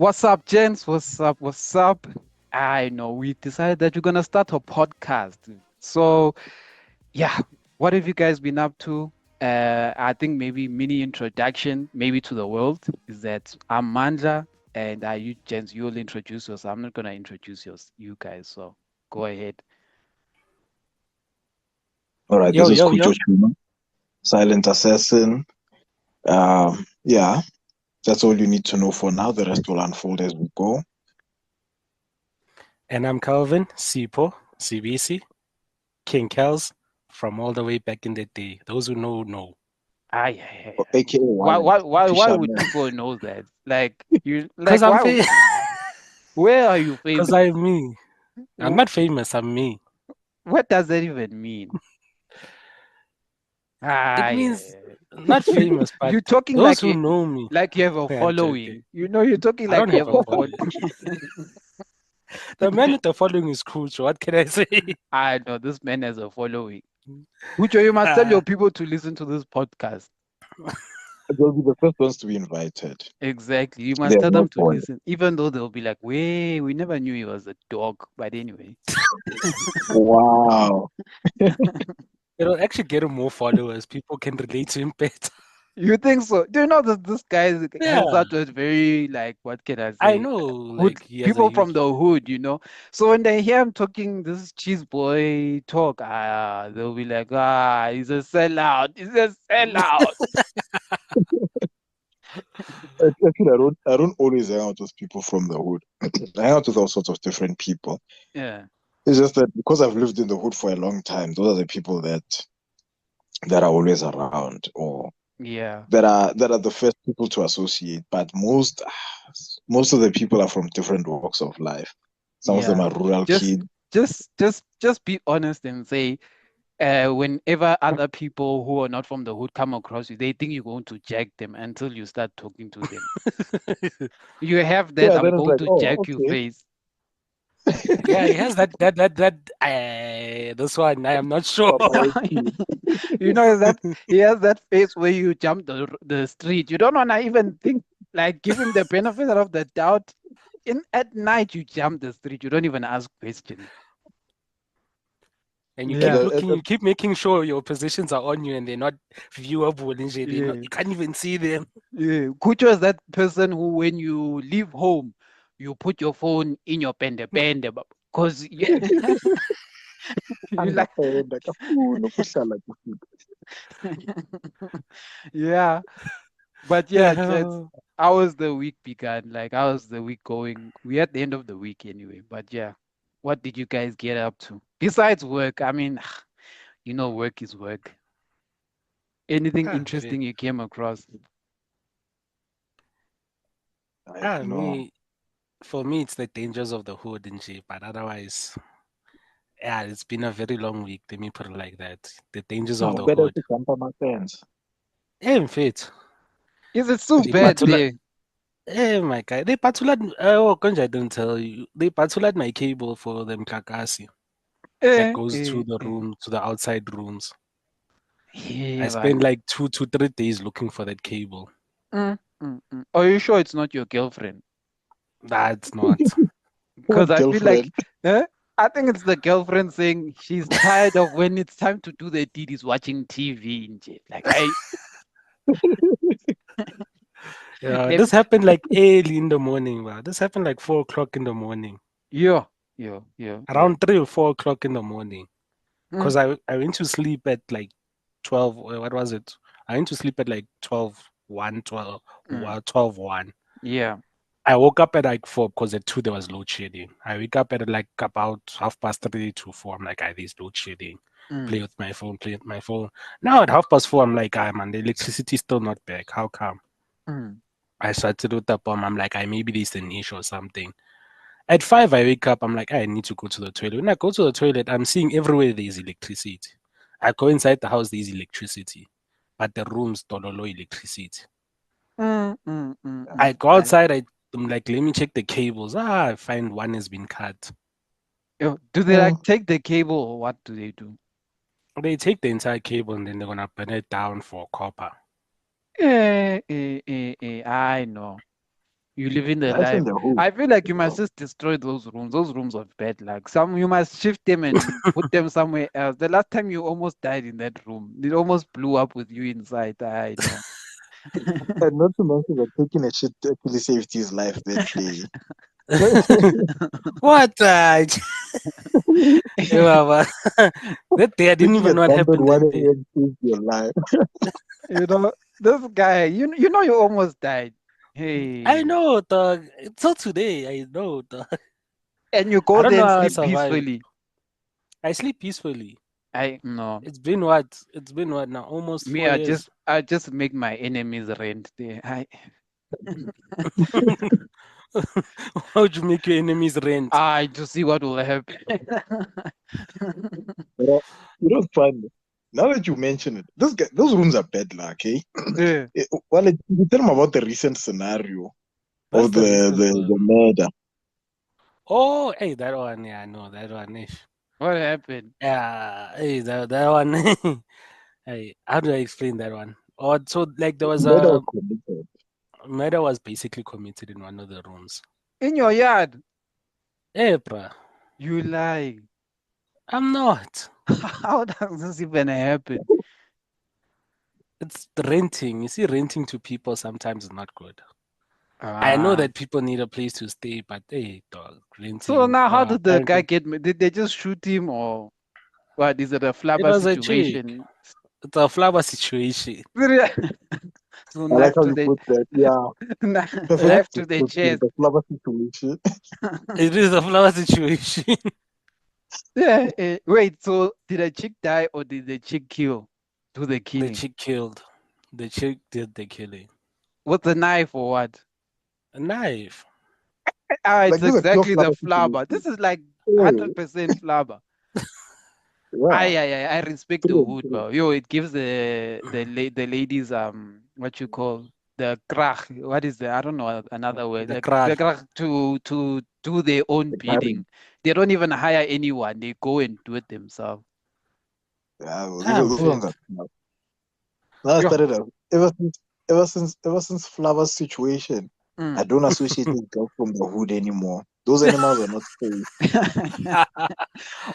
What's up, gents? What's up? What's up? I know we decided that we're gonna start a podcast. So, yeah, what have you guys been up to? I think maybe mini introduction, maybe to the world, is that I'm Mandla, and you gents, you'll introduce yourself. I'm not gonna introduce you guys, so go ahead. All right, this Yo, is yo, Kucho yo. Chuma, Silent Assassin. Yeah, that's all you need to know for now. The rest will unfold as we go. And I'm Calvin, Sipo, CBC, King Kels, from all the way back in the day. Those who know. Ah, yeah, yeah, yeah. AKA Why, Wallet, why, why, why would Fisherman. people know that? Like you, Because like I'm why? famous. Where are you Because famous? I'm me. I'm not famous, I'm me. What does that even mean? Ah, It yeah, means yeah, yeah. not You famous, but you talking those who know me. like you have a I'm joking. following. You're talking I don't like you have have a a following. The man with the following is cool, so what can I say? I know this man has a following. Ucho, you must tell Uh, your people to listen to this podcast. They'll be the first ones to be invited. Exactly. You They must have tell no them to choice. listen, even though they'll be like, "Wait, we never knew he was a dog." But anyway. Wow. it'll actually get him more followers. People can relate to him better. You think so? Do you know that this guy hangs Yeah, out with very, like, what can I I say? know. Hood Like, he has a people from huge. the hood. So when they hear him talking this cheese boy talk, they'll be like, he's a sellout. He's a sellout. Actually, I don't always hang out with people from the hood. I hang out with all sorts of different people. Yeah, It's just that because I've lived in the hood for a long time, those are the people that are always around, or yeah. that are the first people to associate. But most of the people are from different walks of life. Some of them Yeah. are rural Just kids. just be honest and say, whenever other people who are not from the hood come across you, they think you're going to jack them until you start talking to them. You have that Yeah, I'm then it's going like, to oh, jack you okay. face. Yeah, he has that. This one, I am not sure. Paparazzi. That he has that face where you jump the street. You don't wanna even think, like, give him the benefit of the doubt. In at night you jump the street. You don't even ask questions. And you And keep Yeah, looking, you keep making sure your positions are on you and they're not viewable. And shit. yeah, You can't even see them. yeah. Kucho is that person who, when you leave home, you put your phone in your pende, because you like, angapenda kafuna ukuhlala kufika. yeah. But yeah, just how was the week begun? Like, how was the week going? We're at the end of the week anyway. But yeah, what did you guys get up to besides work? I mean, work is work. Anything Ah, fit. interesting you came across? I don't know. Me, for me, it's the dangers of the hood and shit. But otherwise, yeah, it's been a very long week. Let me put it like that. The dangers of No, the better hood. to jump on my fence. Yeah, fit. Is it so They bad patula. there? My guy. They patulad. Oh, Konja, I didn't tell you. They patulad my cable for the Mkakasi that goes to the Eh. room, to the outside rooms. I Yeah, spent man. like 2 to 3 days looking for that cable. Are you sure it's not your girlfriend? That's not. Because What I feel like, girlfriend? I think it's the girlfriend saying she's tired of when it's time to do the deed is watching TV and shit. Like, Yeah, let this happened like early in the morning. Wow. This happened like 4 o'clock in the morning, yeah, yeah, yeah, yeah. around 3 or 4 o'clock in the morning. Mm, Because I went to sleep at like 12. What was it? I went to sleep at like 12, 1, 12, mm, 12, 1. yeah. I woke up at like 4 because at 2 there was load shedding. I wake up at like about 3:30 to 4. I'm like, there's load shedding. Mm, Play with my phone. Now at 4:30, I'm like, man, the electricity is still not back. How come? mm, I started with the bomb. I'm like, maybe there's an issue or something. At 5, I wake up. I'm like, I need to go to the toilet. When I go to the toilet, I'm seeing everywhere there's electricity. I go inside the house, there's electricity, but the rooms don't allow electricity. I go I, outside. I'm like, let me check the cables. I find one has been cut. do they like Mm. take the cable or what do they do? They take the entire cable and then they're gonna burn it down for copper. I know. You live in the Life life. in the hood. I feel like you must just destroy those rooms. Those rooms of bad luck. Some you must shift them and put them somewhere else. The last time you almost died in that room, it almost blew up with you inside. I know. And not to mention that taking a shit actually saved his life that day. What? Yeah, that day I didn't Taking a even know what dump at happened 1 that day. a.m. saved your life. You know, this guy, you know you almost died. I Hey. know, dog. Till today, I know, dog. And you I go don't there know and how I sleep survived. peacefully. I sleep peacefully. I no. It's been what? It's been what now? Almost Me, 4 years. I just make my enemies rent there. How would you make your enemies rent? I to see what will happen. But, fun. Now that you mention it, those rooms are bad luck, eh? Yeah. Well, you tell them about the recent scenario What's of the recent the one? murder. Oh, hey, that one. Yeah, I know that one. What happened? Yeah, hey, that one. Hey, how do I explain that one? Oh, so like there was Murder a was committed. murder was basically committed in one of the rooms. In your yard? Hey, bruh, You lie. I'm not. How does this even happen? It's the renting. You see, renting to people sometimes is not good. I know Ah. that people need a place to stay, but hey, dog, So renting. now how did the guy Apparently, get did they just shoot him or what? Is it a it flabber was a chick. situation? It's a flower situation. So I like knife how to you the put that. Yeah, perfect knife to the description. chest. The flower situation. It is a flower situation. Yeah, wait, so did a chick die or did the chick kill? Do the The killing? chick killed. The chick did the killing. With the knife or what? A knife. Ah, it's Like this is a pure exactly the flower flabber. This situation. is like Oh, 100% flabber. yeah. I respect the True, hood, true. bro. Yo, it gives the ladies what you call the krach. What is the I don't know another word. The Like the crack. krach to do their own The carry. bidding. They don't even hire anyone. They go and do it themselves. Yeah, I'm those ones fit. are smart. Now I Yo. started out ever since flower's situation. I Mm. don't associate this girl from the hood anymore. Those animals are not safe.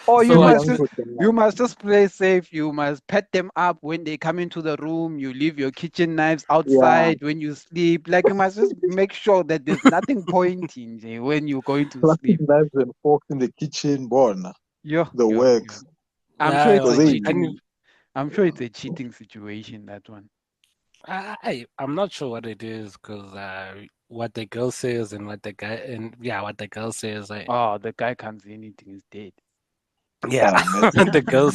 Or So Too what? young for you that. must just play safe. You must pet them up when they come into the room. You leave your kitchen knives Yeah, outside when you sleep. Like you must just make sure that there's nothing pointing when you're going to plastic sleep. knives and forks in the kitchen, born the Yo. works. I'm sure it's Because a But hey, cheating. I'm sure it's a cheating situation, that one. I'm not sure what it is because what the girl says and what the guy and yeah, what the girl says. Oh, the guy can't see anything, he's dead. Yeah, imagine. the girl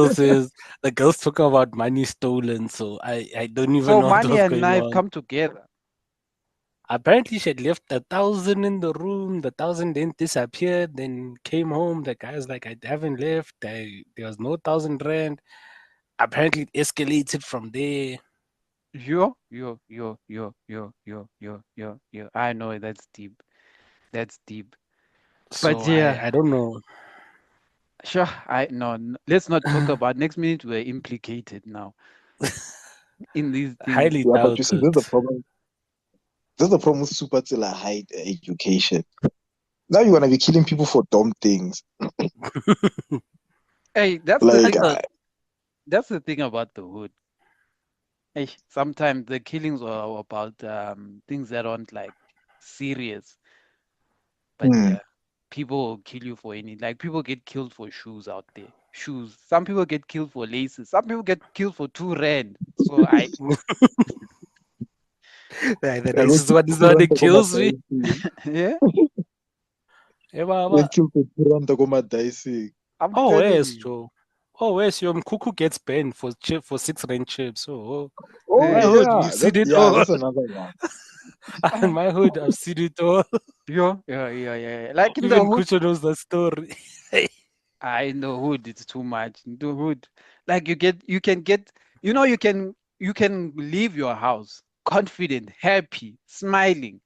says the girls talk about money stolen. So I don't even So know what money was and going knife on. come together. Apparently, she had left 1,000 in the room. The 1,000 then disappeared. Then came home. The guy's like, I haven't left. There was no 1,000 rand. Apparently, it escalated from there. Yo. I know that's deep. That's deep. But So yeah, I don't know. sure. Let's not talk about next minute we're implicated now in these things. Highly Yeah, but doubt you see, it. This is the problem with super till high education. Now you're gonna be killing people for dumb things. Hey, Like that's the thing about the hood. Hey, sometimes the killings are about things that aren't like serious. But hmm, yeah, people will kill you for any like people get killed for shoes out there. Shoes. Some people get killed for laces. Some people get killed for 2 rand. So I The I will nicest kill one is for the one that Ranta Goma kills me. dicing. yeah, Eh, They baba. kill for Ranta Goma dicing. I'm Oh, telling yes, you. Joe. Oh, yes, your Mkuku gets banned for 6 rand chips. Oh My Hey, hood, yeah, we've seen it yeah, all. that's another one. In my hood, I've seen it all. Yeah. Like in the Even hood, Kucho knows the story. in the hood, it's too much. In the hood, like you can get, you can leave your house confident, happy, smiling.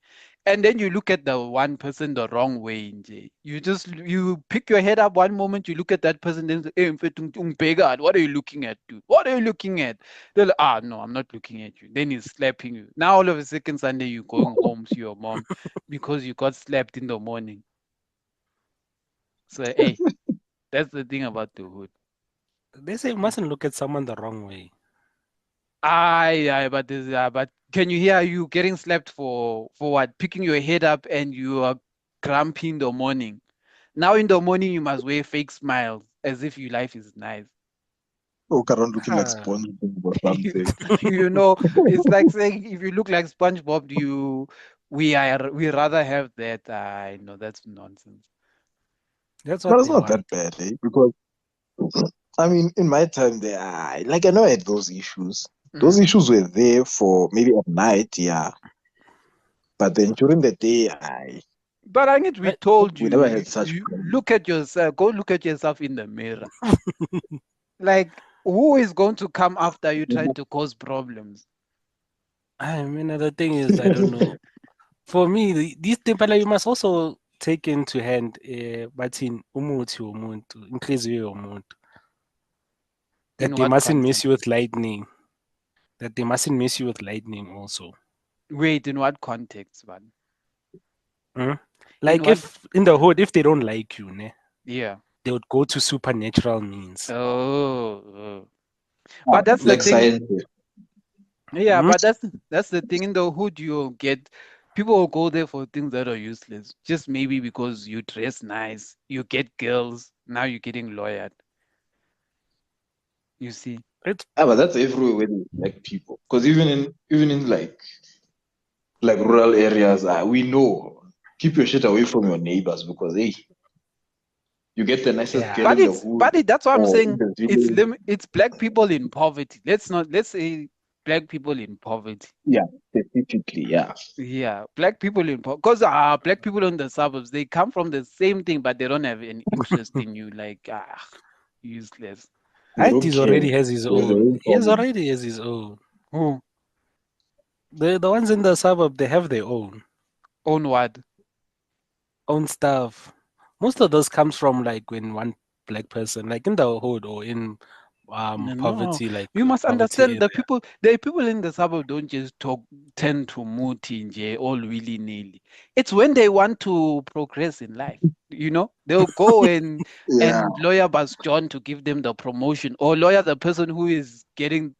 And then you look at the one person the wrong way, nje. You pick your head up one moment, you look at that person, then say, "Eh, mfethu, ungibhekani? What are you looking at, dude? What are you looking at?" They're like, "Ah, no, I'm not looking at you." Then he's slapping you. Now all of a second Sunday you're going home to your mom because you got slapped in the morning. So hey, that's the thing about the hood. They say you mustn't look at someone the wrong way. But can you hear you getting slapped for what? Picking your head up and you are grumpy in the morning. Now in the morning you must wear fake smiles as if your life is nice. Walk around looking like Ah. SpongeBob or something. You know, it's like saying if you look like SpongeBob, we rather have that. I know that's nonsense. That's But what it's they not that want. bad, eh? Because I mean, in my time there, like I know I had those issues. Those Mhm. issues were there for maybe at night, yeah. But then during the day, But I need we I- told we you, never you had such you problems. look at yourself, go look at yourself in the mirror. Like who is going to come after you trying to cause problems? I mean, the thing is, I don't know. For me, these things, but like, you must also take into hand, bathini umuthi womuntu, inhliziyo yomuntu, that In they what mustn't context? miss you with lightning. That they mustn't miss you with lightning also. Wait, in what context, man? Mm? In Like what? if in the hood, if they don't like you, ne, Yeah. they would go to supernatural means. Oh. Ah, But that's the like thing. science. Yeah, Mm? but that's the thing. In the hood, you'll get people will go there for things that are useless. Just maybe because you dress nice, you get girls. Now you're getting lawyered. You see. It's But that's everywhere where they like people. Because even in like rural areas, we know keep your shit away from your neighbors because hey, you get the nicest yeah. girl But in the it's hood but it, that's what I'm or in saying. the village. It's black people in poverty. Let's say black people in poverty. Yeah, specifically, yeah. Yeah, black people in because black people in the suburbs, they come from the same thing, but they don't have any interest in you. Like useless. They don't He's care. already has his They have their own. own He problems. already has his own. Who The ones in the suburb, they have their own what? own stuff. Most of those comes from like when one black person, like in the hood or in No, poverty, like you must poverty understand area. the people in the suburb don't just tend to muti nje all willy-nilly. It's when they want to progress in life, they'll go Yeah. and lawyer John to give them the promotion, or lawyer the person who is getting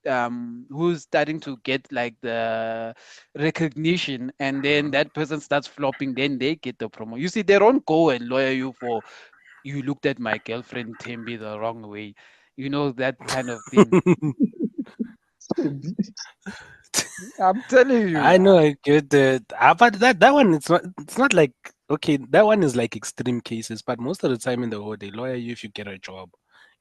who's starting to get like the recognition, and then that person starts flopping, then they get the promotion. You see, they don't go and lawyer you for you looked at my girlfriend Tembi the wrong way. You know, that kind of thing. I'm telling you. I know, I get that. But that one, it's not like okay. That one is like extreme cases, but most of the time in the world, they lawyer you if you get a job,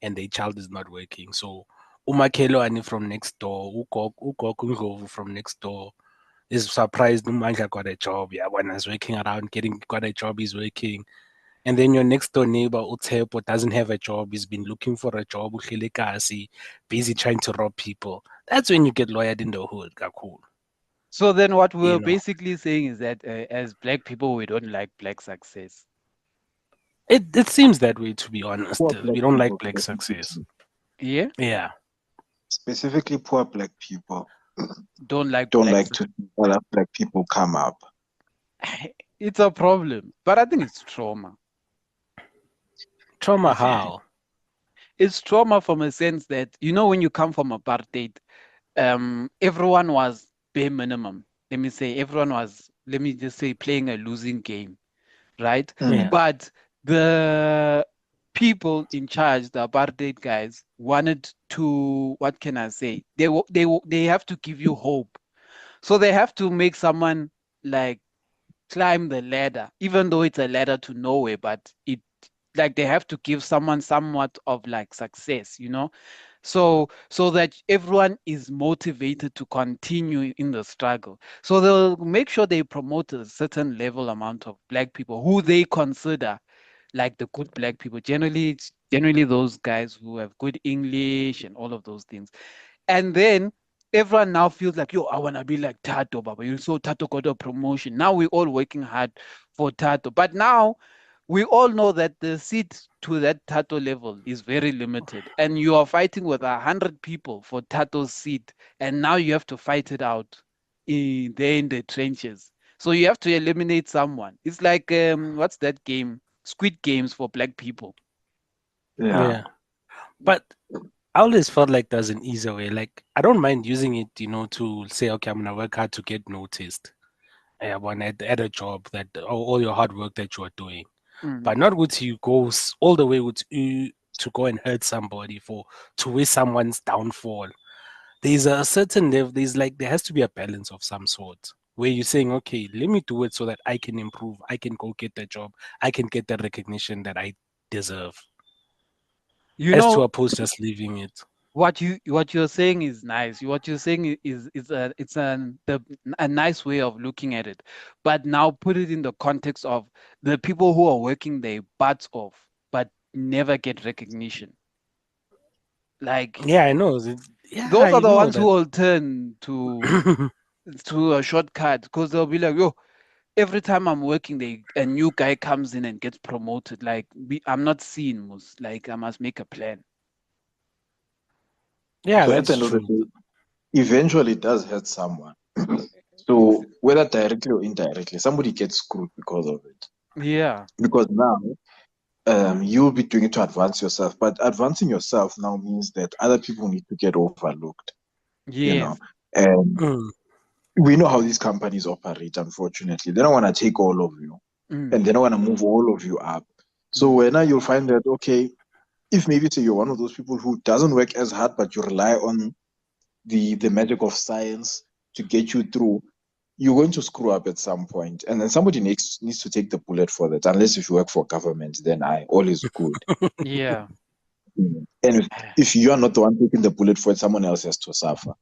and the child is not working. So umakhelwane from next door, ugogo uNdlovu from next door is surprised Umandla got a job. Yeah, when he's working around getting got a job, he's working. And then your next door neighbor, Utepo, doesn't have a job. He's been looking for a job, uhleli kasi, busy trying to rob people. That's when you get lawyered in the hood, kakhulu, So then what you we're know. basically saying is that as black people, we don't like black success. It seems that way, to be honest. Poor black We don't like people black success. specifically. Yeah? Yeah. Specifically, poor black people Don't like don't black like to see other black people come up. It's a problem. But I think it's trauma. Trauma how? It's trauma from a sense that, when you come from apartheid, everyone was bare minimum. Let me just say, playing a losing game, right? Mm. Yeah. But the people in charge, the apartheid guys, wanted to, what can I say? They have to give you hope. So they have to make someone like climb the ladder, even though it's a ladder to nowhere, but like they have to give someone somewhat of like success. So that everyone is motivated to continue in the struggle. So they'll make sure they promote a certain level amount of black people who they consider like the good black people. Generally, it's generally those guys who have good English and all of those things. And then everyone now feels like, yo, I want to be like Tato, Baba. You saw Tato got a promotion. Now we're all working hard for Tato. But now we all know that the seat to that Tato level is very limited. And you are fighting with 100 people for Tato's seat. And now you have to fight it out there in the trenches. So you have to eliminate someone. It's like, what's that game? Squid Games for black people. Yeah. Yeah. But I always felt like there's an easier way. Like I don't mind using it, to say, okay, I'm gonna work hard to get noticed. I want at a job that all your hard work that you are doing, Mm. but not with you goes all the way with you to go and hurt somebody to waste someone's downfall. There's a certain level. There has to be a balance of some sort where you're saying, okay, let me do it so that I can improve. I can go get the job. I can get the recognition that I deserve, You as to know, oppose just leaving it. what you're saying is nice. What you're saying a nice way of looking at it. But now put it in the context of the people who are working their butts off but never get recognition. Like Yeah, I know. Yeah, those I are the know ones who that. will turn to a shortcut because they'll be like, yo, every time I'm working, a new guy comes in and gets promoted. Like I'm not seen, Mus. Like I must make a plan. Yeah, So at the that's end of the true. day, eventually it does hurt someone. So whether directly or indirectly, somebody gets screwed because of it. Yeah. Because now you'll be doing it to advance yourself, but advancing yourself now means that other people need to get overlooked, you know. Yes. And Mm, we know how these companies operate, unfortunately. They don't want to take all of you and Mm, they don't want to move all of you up. So mm, when now you'll find that, okay, if maybe say you're one of those people who doesn't work as hard, but you rely on the magic of science to get you through, you're going to screw up at some point. And then somebody needs to take the bullet for that. Unless if you work for government, then all is good. yeah. And if you are not the one taking the bullet for it, someone else has to suffer.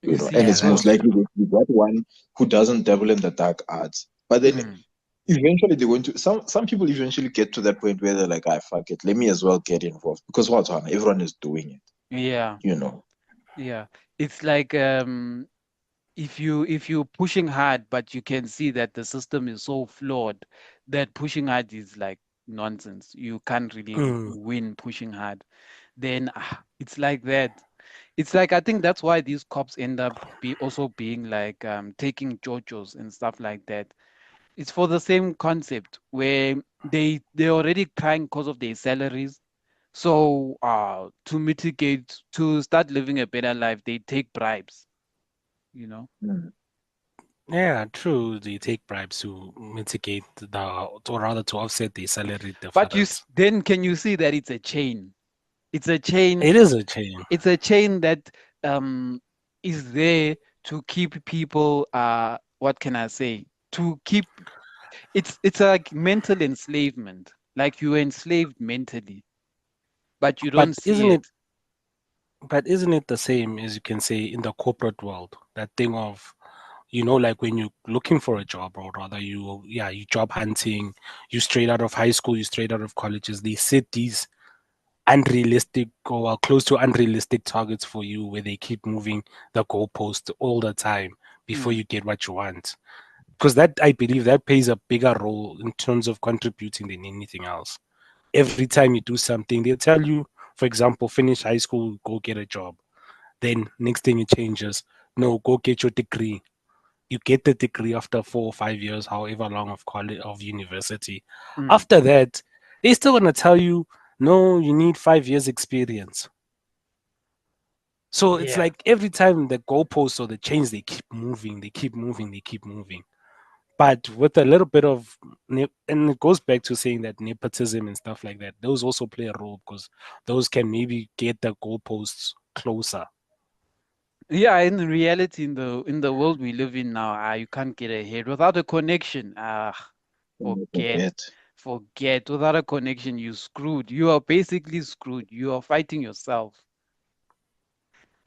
You see, And yeah, it's so most that's likely true. that you got one who doesn't dabble in the dark arts. But then mm, eventually they're going to some people eventually get to that point where they're like, I fuck it, let me as well get involved. Because what's on? Everyone is doing it, yeah, you know. yeah. It's like if you pushing hard, but you can see that the system is so flawed that pushing hard is like nonsense. You can't really Mm, win pushing hard. Then it's like that. It's like I think that's why these cops end up also being like taking JoJo's and stuff like that. It's for the same concept where they're already crying because of their salaries. So to mitigate, to start living a better life, they take bribes, you know. Mm. yeah, true. They take bribes to mitigate or rather to offset the salary But difference. then can you see that it's a chain? It's a chain. It is a chain. It's a chain that um is there to keep people. What can I say? To keep it's like mental enslavement. Like you are enslaved mentally, but you But don't see isn't it it. but isn't it the same as you can say in the corporate world? That thing of, like when you're looking for a job, or rather you job hunting, you straight out of high school, you straight out of colleges, they set these unrealistic or close to unrealistic targets for you where they keep moving the goalpost all the time before Mm, you get what you want. Because that, I believe, that plays a bigger role in terms of contributing than anything else. Every time you do something, they'll tell you, for example, finish high school, go get a job. Then next thing it changes. No, go get your degree. You get the degree after 4 or 5 years, however long of college of university. mm, After that, they still gonna tell you, no, you need 5 years experience. So it's yeah. like every time the goalposts or the chains, they keep moving, they keep moving, they keep moving. But with a little bit of, and it goes back to saying that nepotism and stuff like that, those also play a role because those can maybe get the goalposts closer. Yeah, in reality, in the world we live in now, you can't get ahead without a connection. Forget, Forget. forget. Without a connection, you're screwed. You are basically screwed. You are fighting yourself.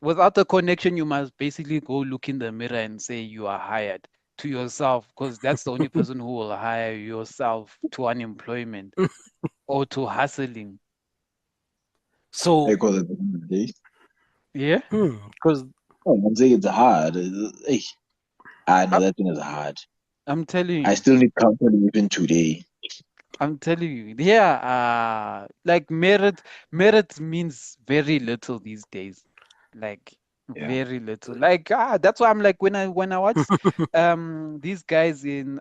Without a connection, you must basically go look in the mirror and say you are hired to yourself, because that's the only person who will hire yourself to unemployment or to hustling. I So, call it the end of the day. Yeah. because Oh, I'm saying it's hard. Hey, I know I- that thing is hard. I'm telling I you. still need counseling even today. I'm telling you. Yeah, like merit means very little these days. Like Yeah. very little. Like that's why I'm like when I watch these guys in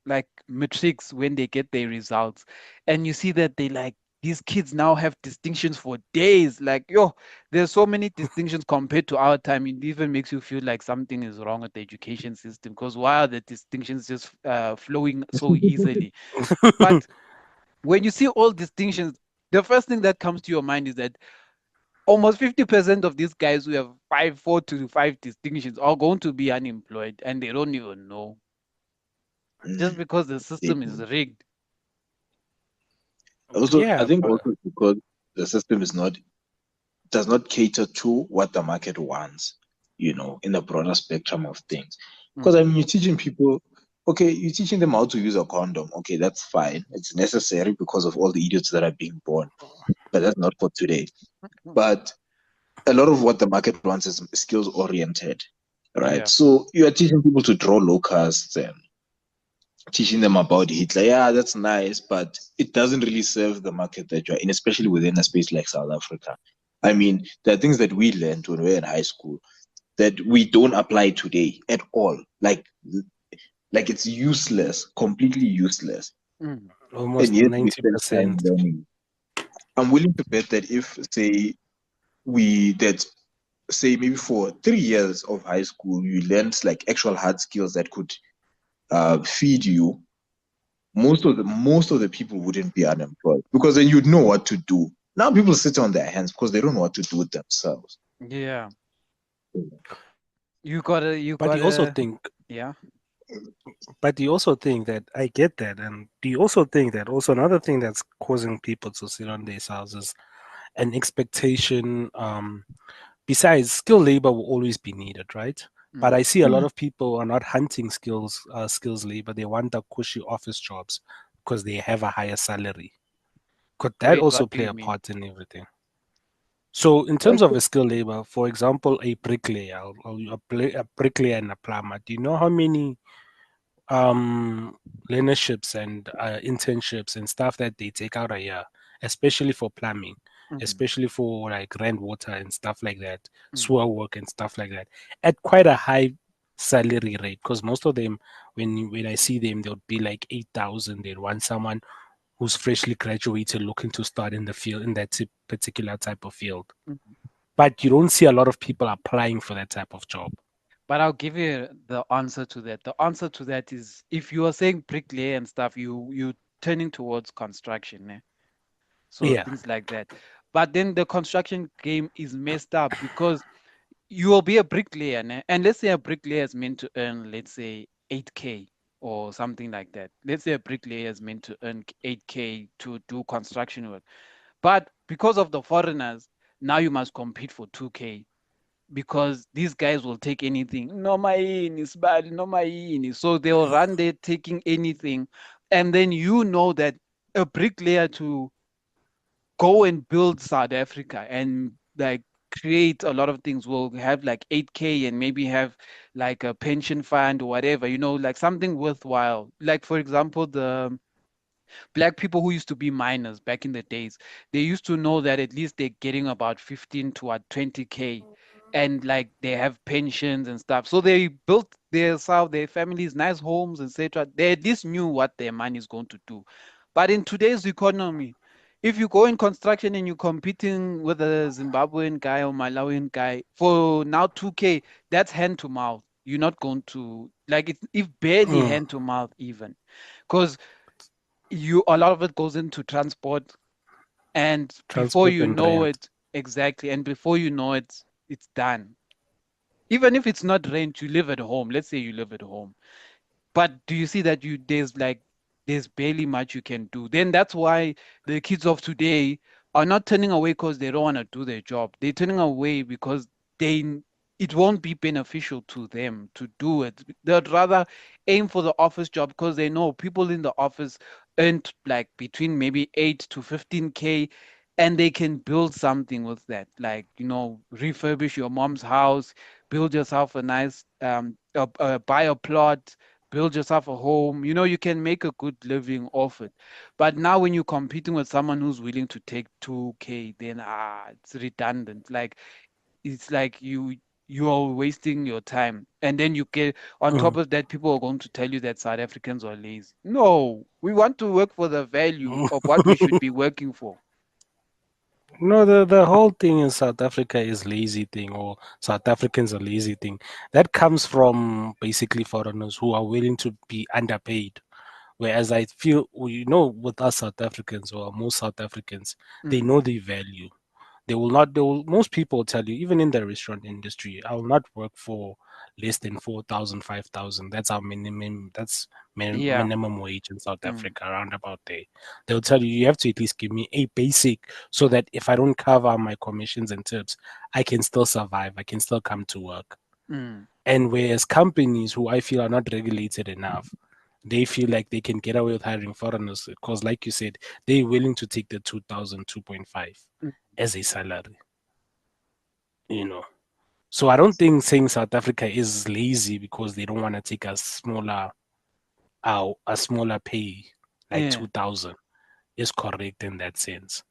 like matrix when they get their results and you see that they like these kids now have distinctions for days. Like yo, there's so many distinctions compared to our time. It even makes you feel like something is wrong with the education system because why are the distinctions just flowing so easily? But when you see all distinctions, the first thing that comes to your mind is that almost 50% of these guys who have 4 to 5 distinctions are going to be unemployed and they don't even know just Mm. because the system is rigged. Also, I Yeah, think but also because the system is not does not cater to what the market wants, in the broader spectrum of things. Because I Mm. mean, you're teaching people, okay, you're teaching them how to use a condom. Okay, that's fine. It's necessary because of all the idiots that are being born, but that's not for today. But a lot of what the market wants is skills oriented, right? Yeah. So you are teaching people to draw locusts and teaching them about Hitler. Yeah, that's nice, but it doesn't really serve the market that you're in, especially within a space like South Africa. I mean, there are things that we learned when we were in high school that we don't apply today at all. Like it's useless, completely useless. Mm. And almost yet we spend time 90%. learning. I'm willing to bet that if say we that say maybe for 3 years of high school you learned like actual hard skills that could feed you, most of the people wouldn't be unemployed because then you'd know what to do. Now people sit on their hands because they don't know what to do with themselves. Yeah. You But you also gotta, think, yeah. but you also think that I get that, and do you also think that also another thing that's causing people to sit on their houses an expectation, besides skilled labor will always be needed, right? But Mm. I see a lot Mm. of people are not hunting skills labor. They want the cushy office jobs because they have a higher salary. Could that Wait, also what do play you a mean? part in everything? So, in terms of Okay. a skilled labor, for example, a bricklayer, a bricklayer and a plumber, do you know how many learnerships and internships and stuff that they take out a year, especially for plumbing, Mhm. especially for like rent water and stuff like that, Mm. sewer work and stuff like that, at quite a high salary rate? Because most of them, when I see them, they'll be like 8,000. They want someone who's freshly graduated looking to start in the field in that particular type of field. Mhm. But you don't see a lot of people applying for that type of job. But I'll give you the answer to that. The answer to that is if you are saying bricklayer and stuff, you turning towards construction, eh? So Yeah. things like that. But then the construction game is messed up because you will be a bricklayer, ne? And let's say a bricklayer is meant to earn, let's say, 8K or something like that. Let's say a bricklayer is meant to earn 8K to do construction work. But because of the foreigners, now you must compete for 2K because these guys will take anything. No maini, sbali, no maini. So they'll run there taking anything. And then you know that a bricklayer to go and build South Africa and like create a lot of things will have like 8K and maybe have like a pension fund or whatever, like something worthwhile. Like for example, the black people who used to be miners back in the days, they used to know that at least they're getting about 15 to 20K and like they have pensions and stuff. So they built their families, nice homes, etc. They at least knew what their money is going to do. But in today's economy, if you go in construction and you're competing with a Zimbabwean guy or Malawian guy for now 2K, that's hand to mouth. You're not going to like it's if barely Mm. hand to mouth even. Because you a lot of it goes into transport and before Transport you and know rent. it exactly and before you know it it's done even if it's not rent you live at home, let's say you live at home, but do you see that there's barely much you can do? Then that's why the kids of today are not turning away because they don't want to do their job. They're turning away because they it won't be beneficial to them to do it. They'd rather aim for the office job because they know people in the office earn like between maybe 8 to 15K and they can build something with that, like, refurbish your mom's house, build yourself a nice buy a plot, build yourself a home. You can make a good living off it. But now when you're competing with someone who's willing to take 2K, then it's redundant. Like, it's like you're wasting your time. And then you get, on top Mm. of that, people are going to tell you that South Africans are lazy. No, we want to work for the value of what we should be working for. No, the whole thing in South Africa is lazy thing, or South Africans are lazy thing. That comes from basically foreigners who are willing to be underpaid. Whereas I feel, with us South Africans, or most South Africans, they Mm. know the value. Most people tell you, even in the restaurant industry, I will not work for less than 4,000, 5,000. That's our minimum, that's Yeah. minimum wage in South Mm. Africa, around about there. They'll tell you, you have to at least give me a basic so that if I don't cover my commissions and tips, I can still survive. I can still come to work. Mm. And whereas companies who I feel are not regulated enough, they feel like they can get away with hiring foreigners because, like you said, they're willing to take the 2,000, 2.5 Mm. as a salary, you know. So I don't think saying South Africa is lazy because they don't want to take a smaller pay, like Yeah. 2,000, is correct in that sense,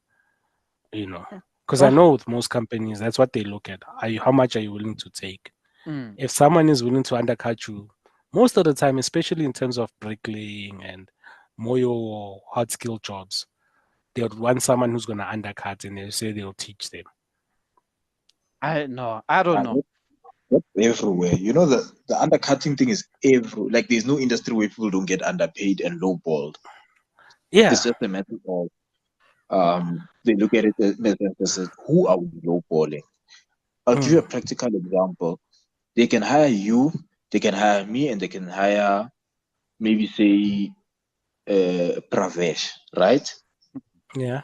you know. Because I Oh. know with most companies, that's what they look at. How much are you willing to take? Mm. If someone is willing to undercut you, most of the time, especially in terms of bricklaying and more your hard skill jobs, they would want someone who's going to undercut, and they say they'll teach them. I don't And know. that's everywhere. The undercutting thing is every like there's no industry where people don't get underpaid and lowballed. It's Yeah. just a matter of they look at it as who are we lowballing? I'll give you Mm. a practical example. They can hire you, they can hire me, and they can hire maybe say Pravesh, right? Yeah.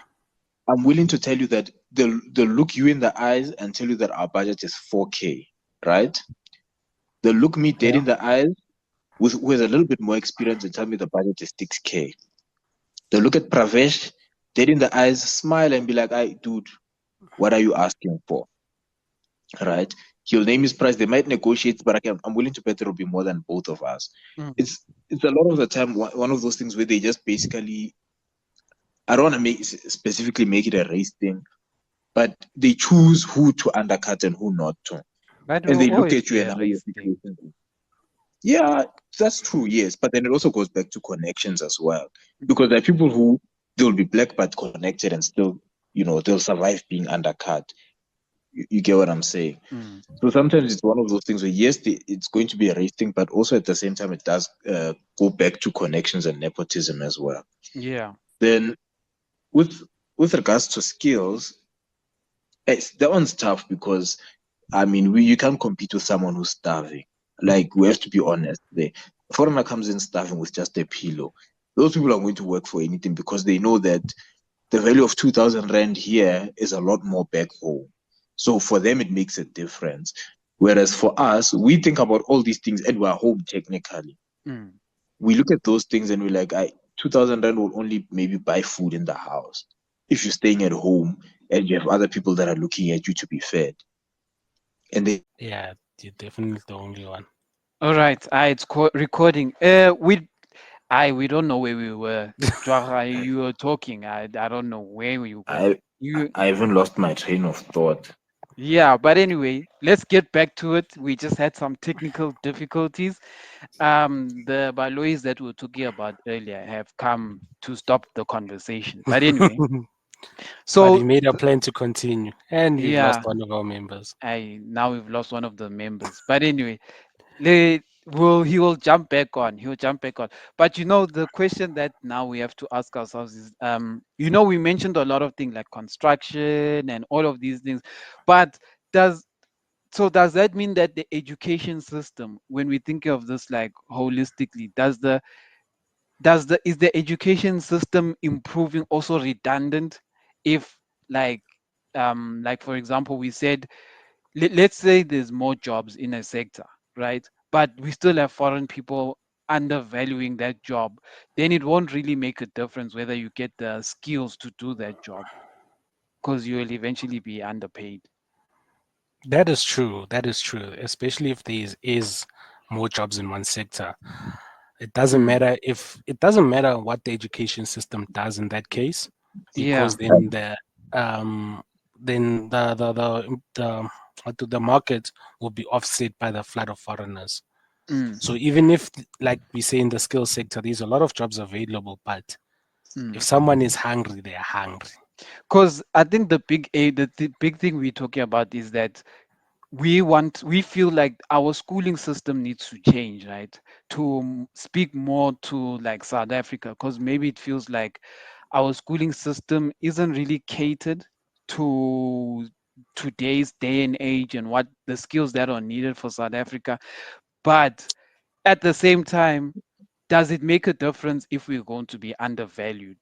I'm willing to tell you that they'll look you in the eyes and tell you that our budget is 4K, right? They'll look me dead Yeah. in the eyes with a little bit more experience and tell me the budget is 6K. They'll look at Pravesh dead in the eyes, smile and be like, "I dude, what are you asking for?" Right? He'll name his price. They might negotiate, but I'm willing to bet it'll be more than both of us. Mm. It's a lot of the time one of those things where they just basically I don't want to specifically make it a race thing, but they choose who to undercut and who not to. But it And will they look always at you be and a how your race thing. situation is. Yeah, that's true, yes. But then it also goes back to connections as well. Because there are people who they'll be black but connected and still, they'll survive being undercut. You get what I'm saying? Mm. So sometimes it's one of those things where, yes, it's going to be a race thing, but also at the same time, it does go back to connections and nepotism as well. Yeah. Then with with regards to skills, that one's tough because I mean, you can't compete with someone who's starving. Like, we have to be honest. The foreigner comes in starving with just a pillow. Those people are going to work for anything because they know that the value of 2,000 Rand here is a lot more back home. So for them, it makes a difference. Whereas for us, we think about all these things and we're home technically. Mm. We look at those things and we're like, 2,000 Rand will only maybe buy food in the house. If you're staying at home and you have other people that are looking at you to be fed. And they Yeah. You're definitely the only one. All right. It's recording. We don't know where we were. Jwaga, you were talking. I don't know where we were. I You I even lost my train of thought. Yeah, but anyway, let's get back to it. We just had some technical difficulties. The Balois that we were talking about earlier have come to stop the conversation. But anyway, But so he made a plan to continue, and we've lost yeah, one of our members. I now we've lost one of the members. But anyway, he will jump back on. He'll jump back on. But the question that now we have to ask ourselves is, we mentioned a lot of things like construction and all of these things, but does does that mean that the education system, when we think of this like holistically, is the education system improving also redundant if, like, for example, we said, let's say there's more jobs in a sector, right? But we still have foreign people undervaluing that job, then it won't really make a difference whether you get the skills to do that job. because you will eventually be underpaid. That is true. That is true. Especially if there is more jobs in one sector. It doesn't Mm. matter what the education system does in that case, Yeah. because um then the market will be offset by the flood of foreigners. Mm. So even if, like we say in the skill sector, there's a lot of jobs available, but if Mm. someone is hungry, they're hungry. Because I think the big thing we're talking about is that we feel like our schooling system needs to change, right? To speak more to like South Africa, because maybe it feels like our schooling system isn't really catered to today's day and age and what the skills that are needed for South Africa. But at the same time, does it make a difference if we're going to be undervalued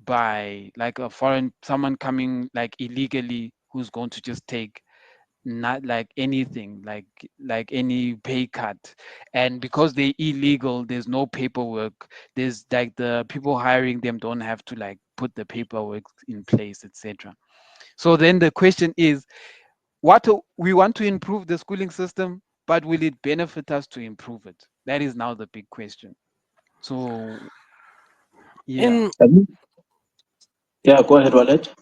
by like a foreign someone coming like illegally who's going to just take not like anything like any pay cut, and because they're illegal there's no paperwork, there's like the people hiring them don't have to like put the paperwork in place, etc. So then the question is, we want to improve the schooling system, but will it benefit us to improve it? That is now the big question. So yeah. In I think- Yeah, go ahead, Wallet.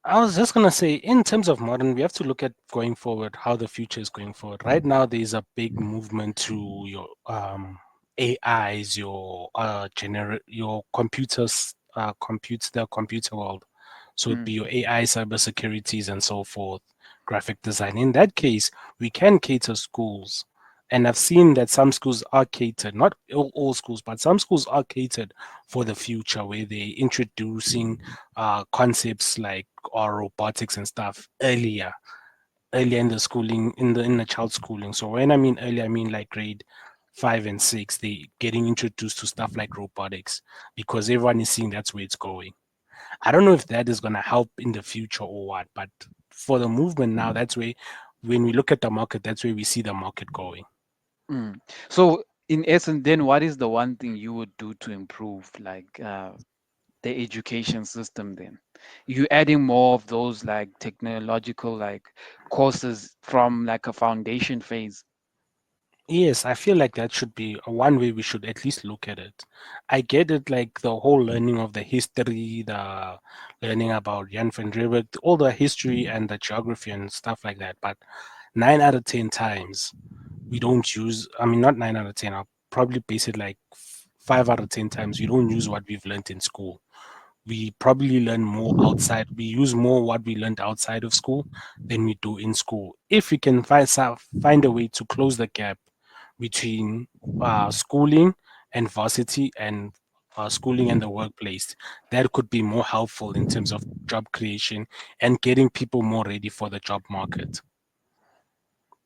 I was just gonna say, in terms of modern, we have to look at going forward, how the future is going forward. Right now, there's a big movement to your AIs, your computers, the computer world. So it'd Mm, be your AI, cybersecurities, and so forth, graphic design. In that case, we can cater schools. And I've seen that some schools are catered, not all schools, but some schools are catered for the future, where they're introducing concepts like or robotics and stuff earlier in the schooling, in the child schooling. So when I mean earlier, I mean like grade 5 and 6, they getting introduced to stuff like robotics, because everyone is seeing that's where it's going. I don't know if that is going to help in the future or what, but for the movement now, that's where, when we look at the market, that's where we see the market going. mm. So in essence, then what is the one thing you would do to improve like the education system then? You adding more of those like technological like courses from like a foundation phase. Yes, I feel like that should be one way we should at least look at it. I get it, like the whole learning of the history, the learning about Jan van Riebeeck, all the history and the geography and stuff like that. But 9 out of 10 times, we don't use, I mean, not 9 out of 10, I'll probably base it like 5 out of 10 times, we don't use what we've learned in school. We probably learn more outside. We use more what we learned outside of school than we do in school. If we can find a way to close the gap between schooling and varsity, and schooling and the workplace, that could be more helpful in terms of job creation and getting people more ready for the job market.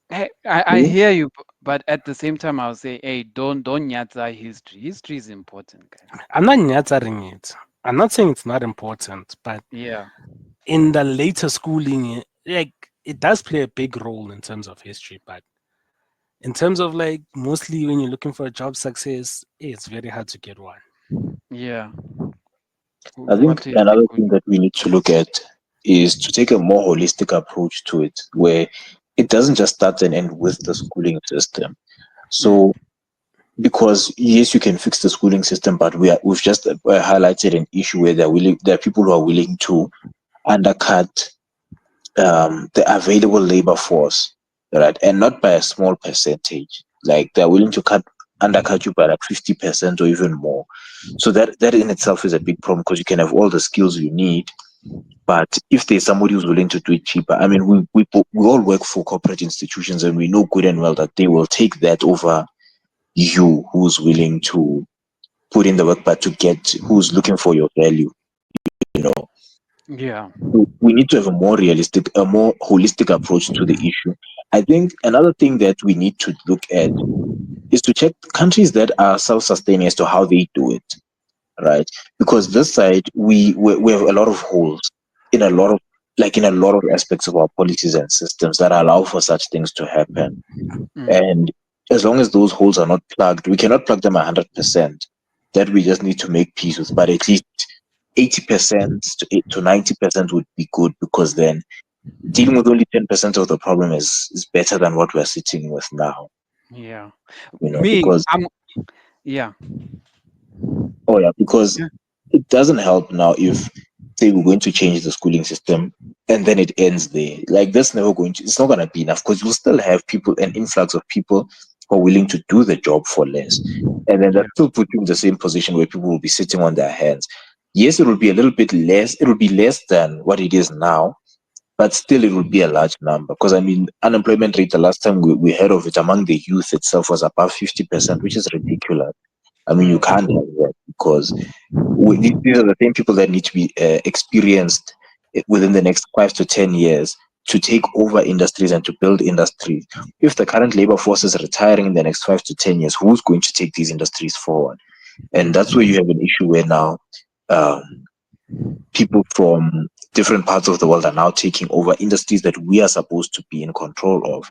I hear you, but at the same time, I'll say, hey, don't nyatsa history. History is important, guys. I'm not nyattering it. I'm not saying it's not important, but Yeah. in the later schooling, like, it does play a big role in terms of history, but in terms of like mostly when you're looking for a job success, it's very hard to get one. Yeah. I What think do you another think? thing that we need to look at is to take a more holistic approach to it, where it doesn't just start and end with the schooling system. Mm, So, because yes, you can fix the schooling system, but we've just highlighted an issue where there are people who are willing to undercut the available labor force, right? And not by a small percentage. Like they're willing to undercut you by like 50% or even more. So that in itself is a big problem, because you can have all the skills you need, but if there's somebody who's willing to do it cheaper, I mean, we all work for corporate institutions, and we know good and well that they will take that over you, who's willing to put in the work, but who's looking for your value. You know, yeah. we need to have a more holistic approach to the issue. I think another thing that we need to look at is to check countries that are self-sustaining as to how they do it, right? Because this side we have a lot of holes in a lot of aspects of our policies and systems that allow for such things to happen. Mm, And as long as those holes are not plugged, we cannot plug them 100%. That we just need to make peace with, but at least 80% to 90% would be good, because then dealing with only 10% of the problem is better than what we're sitting with now. Yeah. Me, Because yeah. oh yeah, because Yeah. it doesn't help now if, say, we're going to change the schooling system and then it ends there. Like, that's never going to, it's not going to be enough, because we'll still have people, an influx of people who are willing to do the job for less. And then that Yeah. still puts you in the same position where people will be sitting on their hands. Yes, it will be a little bit less, it will be less than what it is now, but still it will be a large number. Because I mean, unemployment rate, the last time we heard of it among the youth itself was above 50%, which is ridiculous. I mean, you can't have that, because these are the same people that need to be experienced within the next 5 to 10 years to take over industries and to build industries. If the current labor force is retiring in the next 5 to 10 years, who's going to take these industries forward? And that's where you have an issue where now um, people from different parts of the world are now taking over industries that we are supposed to be in control of.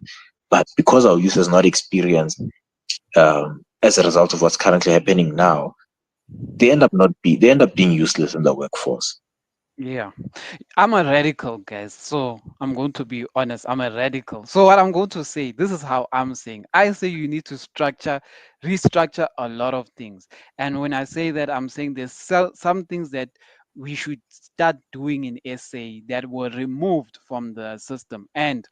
But because our youth is not experienced, as a result of what's currently happening now, they end up being useless in the workforce. Yeah. I'm a radical, guys. So I'm going to be honest. I'm a radical. So what I'm going to say, this is how I'm saying. I say you need to restructure a lot of things. And when I say that, I'm saying there's some things that we should start doing in SA that were removed from the system. And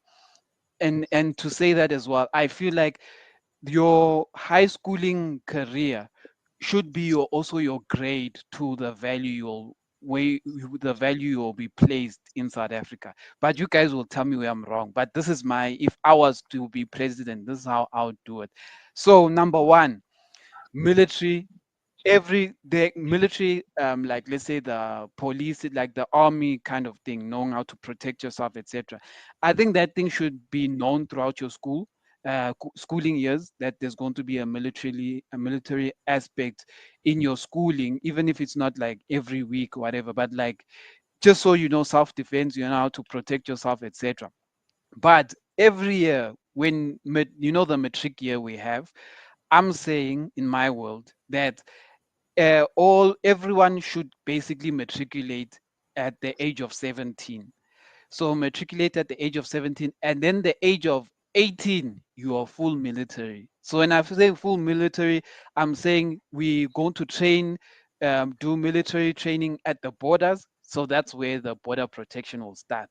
to say that as well, I feel like your high schooling career should be also your grade to the value the value will be placed in South Africa. But you guys will tell me where I'm wrong. But this is if I was to be president, this is how I would do it. So number one, military. Every the military, like let's say the police, like the army kind of thing, knowing how to protect yourself, etc. I think that thing should be known throughout your schooling years, that there's going to be a military aspect in your schooling, even if it's not like every week or whatever, but like just so you know self-defense, you know how to protect yourself, etc. But every year when the matric year we have, I'm saying in my world that all everyone should basically matriculate at the age of 17. So matriculate at the age of 17, and then the age of 18, you are full military. So when I say full military, I'm saying we're going to do military training at the borders. So that's where the border protection will start.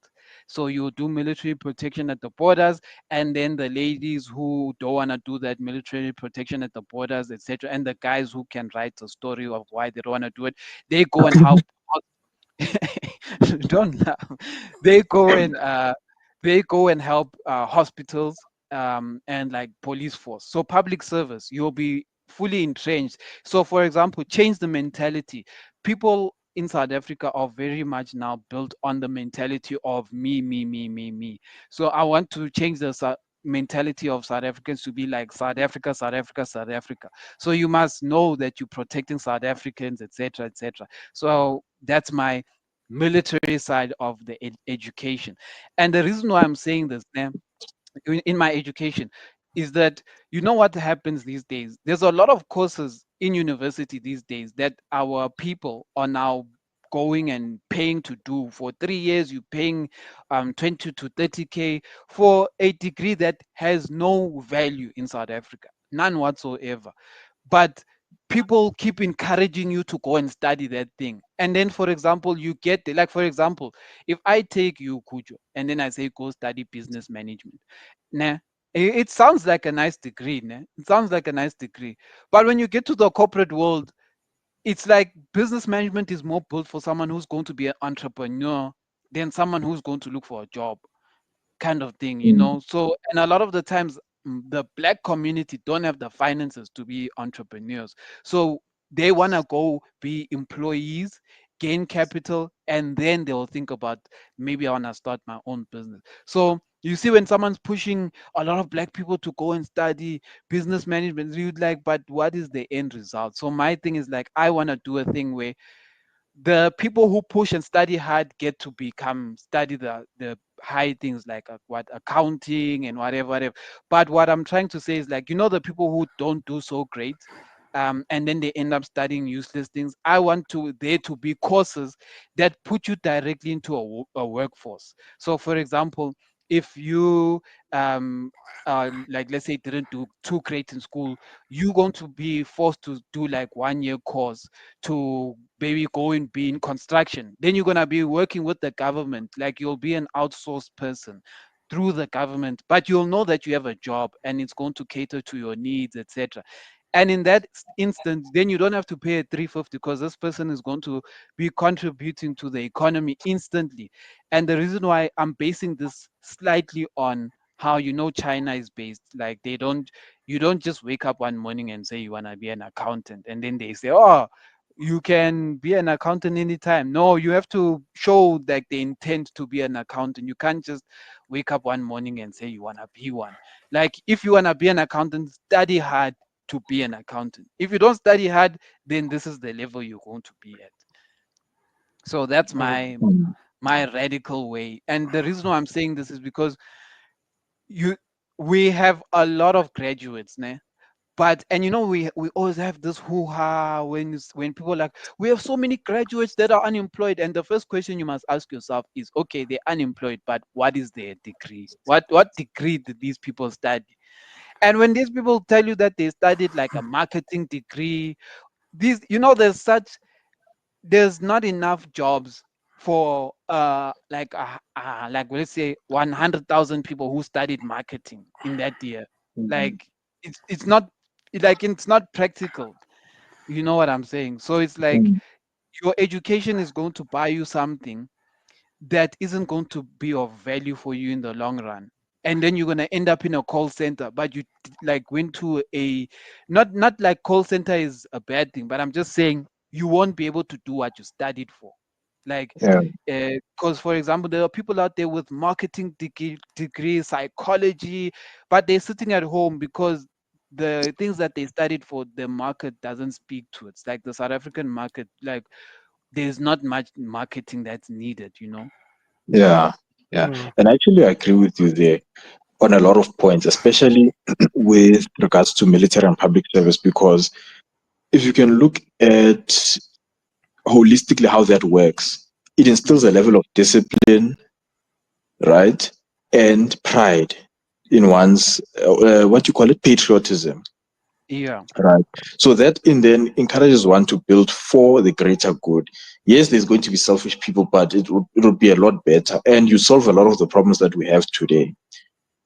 So you do military protection at the borders, and then the ladies who don't want to do that military protection at the borders, etc., and the guys who can write a story of why they don't want to do it, they go and help. Don't laugh. They go and help hospitals, and like police force. So public service, you'll be fully entrenched. So for example, change the mentality. People in South Africa are very much now built on the mentality of me, me, me, me, me. So I want to change the mentality of South Africans to be like South Africa, South Africa, South Africa. So you must know that you're protecting South Africans, etc., etc. So that's my military side of the education. And the reason why I'm saying this now, in my education, is that you know what happens these days. There's a lot of courses in university these days that our people are now going and paying to do. For 3 years you're paying 20 to 30K for a degree that has no value in South Africa, none whatsoever. But people keep encouraging you to go and study that thing. And then, for example, you get like, for example, if I take you, Kujo, and then I say go study business management, nah, it sounds like a nice degree, nah? It sounds like a nice degree. But when you get to the corporate world, it's like business management is more built for someone who's going to be an entrepreneur than someone who's going to look for a job, kind of thing, you Mm. know. So, and a lot of the times, the black community don't have the finances to be entrepreneurs. So they want to go be employees, gain capital, and then they'll think about, maybe I want to start my own business. So you see, when someone's pushing a lot of black people to go and study business management, you'd like, but what is the end result? So my thing is like, I want to do a thing where the people who push and study hard get to study the high things like what accounting and whatever. But what I'm trying to say is like, the people who don't do so great, and then they end up studying useless things. I want there to be courses that put you directly into a workforce. So, for example, if you like, let's say, didn't do too great in school, you're going to be forced to do like 1 year course to maybe go and be in construction. Then you're going to be working with the government, like you'll be an outsourced person through the government, but you'll know that you have a job and it's going to cater to your needs, etc. And in that instance, then you don't have to pay a 350 because this person is going to be contributing to the economy instantly. And the reason why I'm basing this slightly on how China is based, like you don't just wake up one morning and say you want to be an accountant and then they say, oh, you can be an accountant anytime. No, you have to show like the intent to be an accountant. You can't just wake up one morning and say you want to be one. Like, if you want to be an accountant, study hard to be an accountant. If you don't study hard, then this is the level you're going to be at. So that's my radical way. And the reason why I'm saying this is because we have a lot of graduates, né? But we always have this hoo-ha when people are like, we have so many graduates that are unemployed, and the first question you must ask yourself is, okay, they're unemployed, but what is their degree? What degree did these people study? And when these people tell you that they studied like a marketing degree, there's not enough jobs for like let's say 100,000 people who studied marketing in that year. Like, it's not practical. You know what I'm saying? So it's like your education is going to buy you something that isn't going to be of value for you in the long run. And then you're going to end up in a call center, but you like went to a not like call center is a bad thing, but I'm just saying you won't be able to do what you studied for. Like, Yeah. because for example, there are people out there with marketing degree, psychology, but they're sitting at home because the things that they studied for, the market doesn't speak to it. It's like the South African market, like there's not much marketing that's needed. Yeah. And I actually agree with you there on a lot of points, especially with regards to military and public service, because if you can look at holistically how that works, it instills a level of discipline, right? And pride in one's, what you call it, patriotism. Yeah. Right. So that then encourages one to build for the greater good. Yes, there's going to be selfish people, but it would be a lot better. And you solve a lot of the problems that we have today.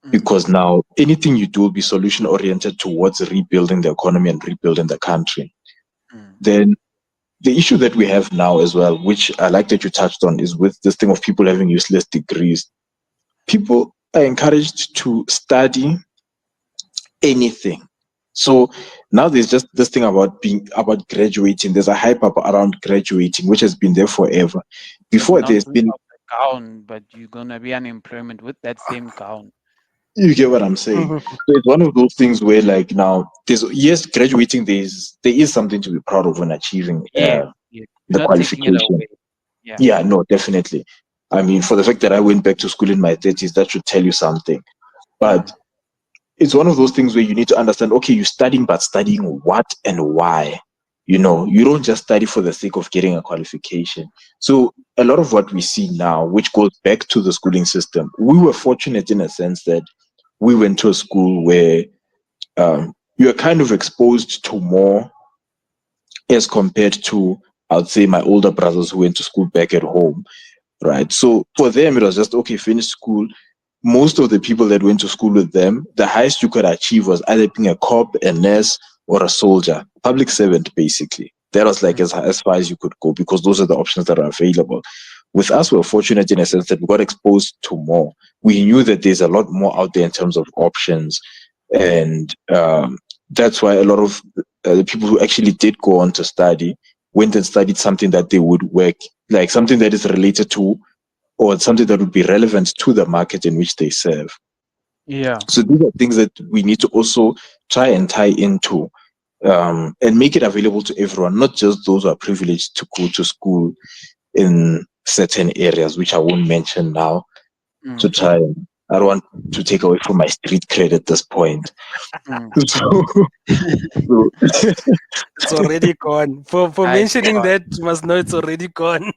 Because now anything you do will be solution oriented towards rebuilding the economy and rebuilding the country. Then the issue that we have now as well, which I like that you touched on, is with this thing of people having useless degrees. People are encouraged to study anything. So now there's just this thing about graduating. There's a hype up around graduating, which has been there forever. Before there's been gown, but you're gonna be unemployment with that same gown. You get what I'm saying? So it's one of those things where, like, now graduating, there is something to be proud of when achieving the qualification. Yeah, no, definitely. I mean, for the fact that I went back to school in my 30s, that should tell you something. But it's one of those things where you need to understand, okay, you're studying, but studying what and why? You don't just study for the sake of getting a qualification. So a lot of what we see now, which goes back to the schooling system, we were fortunate in a sense that we went to a school where you are kind of exposed to more as compared to, I would say, my older brothers who went to school back at home, right? So for them, it was just, okay, finish school. Most of the people that went to school with them, the highest you could achieve was either being a cop, a nurse, or a soldier, public servant, basically. That was like as far as you could go, because those are the options that are available. With us, we're fortunate in a sense that we got exposed to more. We knew that there's a lot more out there in terms of options. And that's why a lot of the people who actually did go on to study went and studied something that they would work, like something that is related to, or something that would be relevant to the market in which they serve. Yeah. So these are things that we need to also try and tie into and make it available to everyone, not just those who are privileged to go to school in certain areas, which I won't mention now, to try and I don't want to take away from my street cred at this point. Mm. So, It's already gone. For I mentioning thought, that, you must know it's already gone.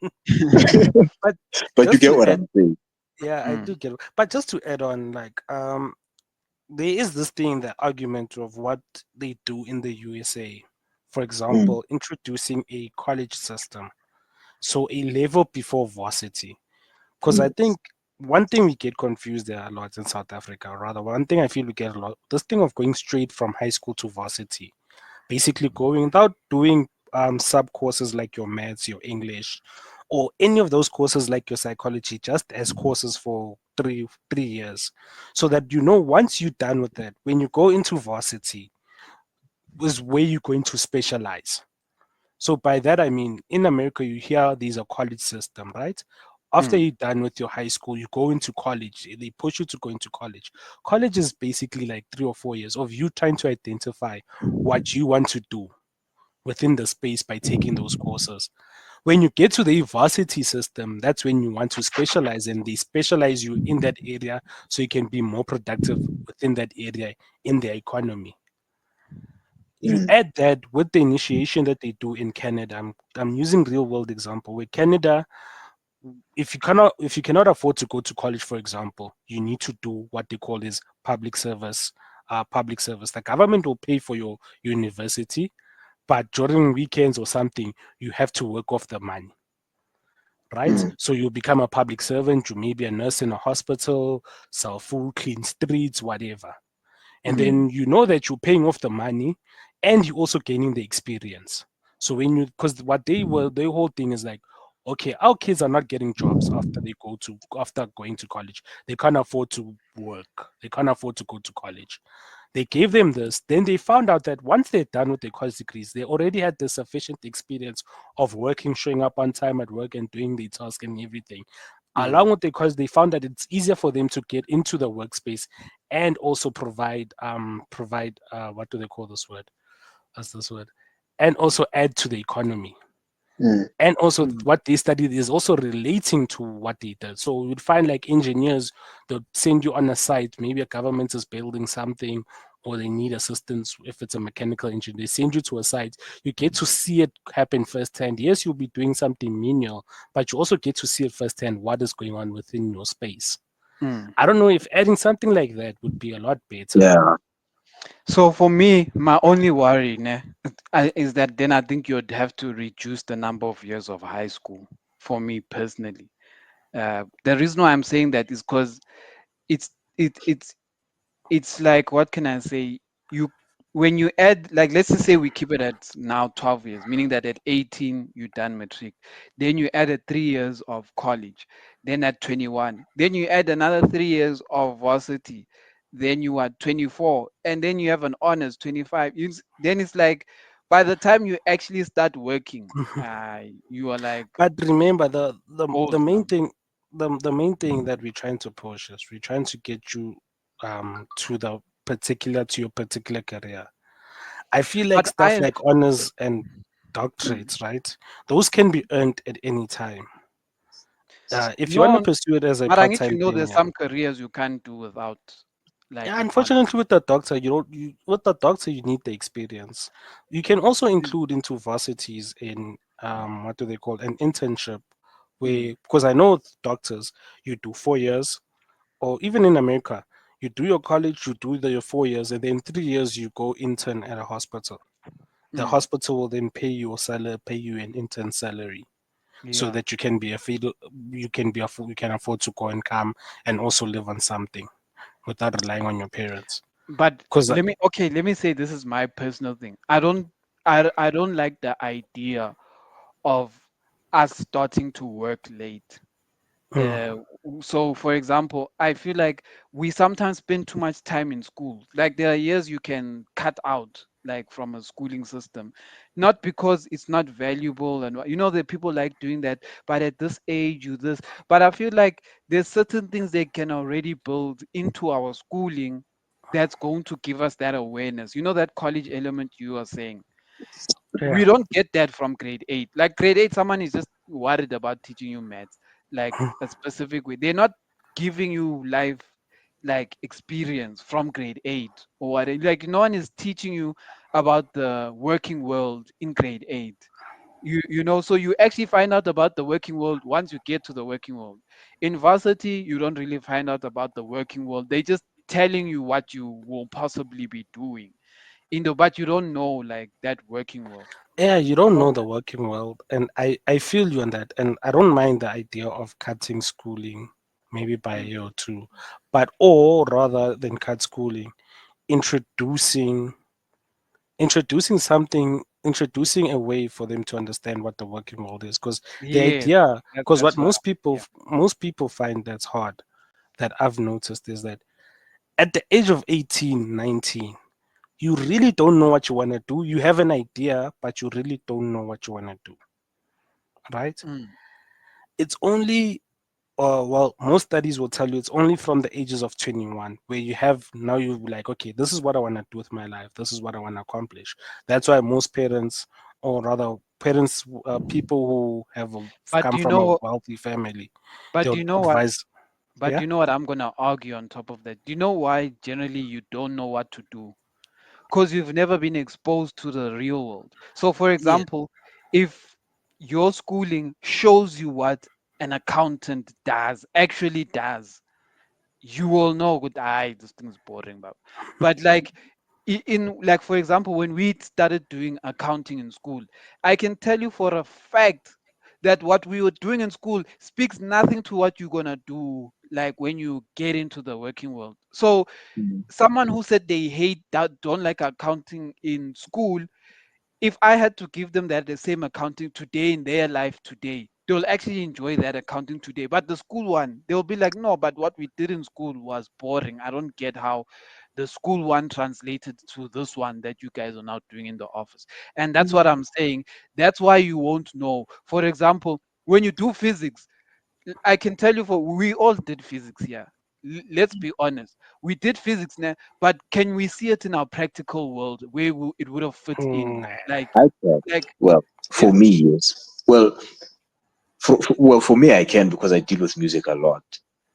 But but you just get to what add, I'm saying. yeah, I do mm, get it. But just to add on, like, there is this thing, the argument of what they do in the USA. For Mm, example, introducing a college system, so a level before varsity. Because I yes. think one thing we get confused there a lot in South Africa, or rather, one thing I feel we get a lot, this thing of going straight from high school to varsity, basically going without doing sub courses like your maths, your English, or any of those courses like your psychology, just as courses for three years, so that once you're done with that, when you go into varsity, is where you're going to specialize. So by that I mean, in America, you hear there's a college system, right? After mm, you're done with your high school, you go into college. They push you to go into college. College is basically like 3 or 4 years of you trying to identify what you want to do within the space by taking those courses. When you get to the varsity system, that's when you want to specialize, and they specialize you in that area so you can be more productive within that area in the economy. You Mm, add that with the initiation that they do in Canada. I'm using real world example where Canada, if you cannot afford to go to college, for example, you need to do what they call is public service. Public service. The government will pay for your university, but during weekends or something, you have to work off the money, right? mm, So you become a public servant. You may be a nurse in a hospital, sell food, clean streets, whatever. And mm, mm, then you know that you're paying off the money and you're also gaining the experience. So because what their whole thing is like, okay, our kids are not getting jobs after going to college. They can't afford to work. They can't afford to go to college. They gave them this. Then they found out that once they're done with their college degrees, they already had the sufficient experience of working, showing up on time at work and doing the task and everything. mm. Along with the course, they found that it's easier for them to get into the workspace and also provide what do they call this word? What's this word? And also add to the economy. mm, And also Mm. what they studied is also relating to what they did. So you'd find like engineers, they'll send you on a site, maybe a government is building something or they need assistance if it's a mechanical engineer. They send you to a site. You get to see it happen firsthand. Yes, you'll be doing something menial, but you also get to see it firsthand what is going on within your space. Mm. I don't know if adding something like that would be a lot better. yeah. So for me, my only worry is that then I think you'd have to reduce the number of years of high school for me personally. The reason why I'm saying that is because it's it it's like, what can I say? You When you add, like, let's just say we keep it at now 12 years, meaning that at 18 you done matric, then you added 3 years of college, then at 21, then you add another 3 years of varsity, then you are 24, and then you have an honors 25. Then it's like by the time you actually start working, you are like But remember, the old main now. thing, the main thing that we're trying to push is we're trying to get you to your particular career. I feel like But stuff like honors and mm, doctorates, right? Those can be earned at any time. If you want to no, pursue it as a but I need to part-time know thing, there's yeah. some careers you can't do without like Yeah, a college. unfortunately, with the doctor, with the doctor, you need the experience. You can also Mm, include into varsities in what do they call an internship, mm, where because I know with doctors, you do 4 years, or even in America, you do your college, you do your 4 years, and then 3 years you go intern at a hospital. The mm, hospital will then pay you a salary, pay you an intern salary, so yeah. that you can be a field, you can afford to go and come and also live on something without relying on your parents. But Because let me say this is my personal thing. I don't like the idea of us starting to work late. Uh, so, for example, I feel like we sometimes spend too much time in school. Like there are years you can cut out, like from a schooling system, not because it's not valuable and that people like doing that. But at this age, you this. But I feel like there's certain things they can already build into our schooling that's going to give us that awareness. That college element you are saying. yeah. We don't get that from grade eight. Like grade eight, someone is just worried about teaching you maths, like a specific way. They're not giving you life like experience from grade 8 or what, like no one is teaching you about the working world in grade 8. You know, so you actually find out about the working world once you get to the working world. In varsity you don't really find out about the working world, they just telling you what you will possibly be doing in the, but you don't know like that working world. Yeah, you don't So, know the working world, and I feel you on that, and I don't mind the idea of cutting schooling, maybe by a mm, year or two, but or rather than cut schooling, introducing introducing a way for them to understand what the working world is, because the yes, idea, because what that's what yeah. most people find that's hard, that I've noticed, is that at the age of 18, 19, you really don't know what you want to do. You have an idea, but you really don't know what you want to do, right? Mm, It's only, well, most studies will tell you it's only from the ages of 21 where you have, now you're like, okay, this is what I want to do with my life. This is what I want to accomplish. That's why most parents, or rather parents, people who have but come you from know a what, wealthy family, but they'll you know what advise, but yeah, you know what I'm gonna argue on top of that. Do you know why generally you don't know what to do? Because you've never been exposed to the real world. So, for yeah, example, if your schooling shows you what an accountant does, actually does, you will know, good, this thing is boring, but like in like for example, when we started doing accounting in school, I can tell you for a fact that what we were doing in school speaks nothing to what you're gonna do like when you get into the working world. So Mm. someone who said they hate that don't like accounting in school, if I had to give them that the same accounting today in their life today, they'll actually enjoy that accounting today. But the school one, they'll be like, no, but what we did in school was boring. I don't get how the school one translated to this one that you guys are now doing in the office. And that's what I'm saying. That's why you won't know. For example, when you do physics, I can tell you, for we all did physics here. Let's be honest. We did physics now, but can we see it in our practical world where it would have fit in? mm, I can. Like, Well, yeah. for me, yes. Well, for me, I can because I deal with music a lot.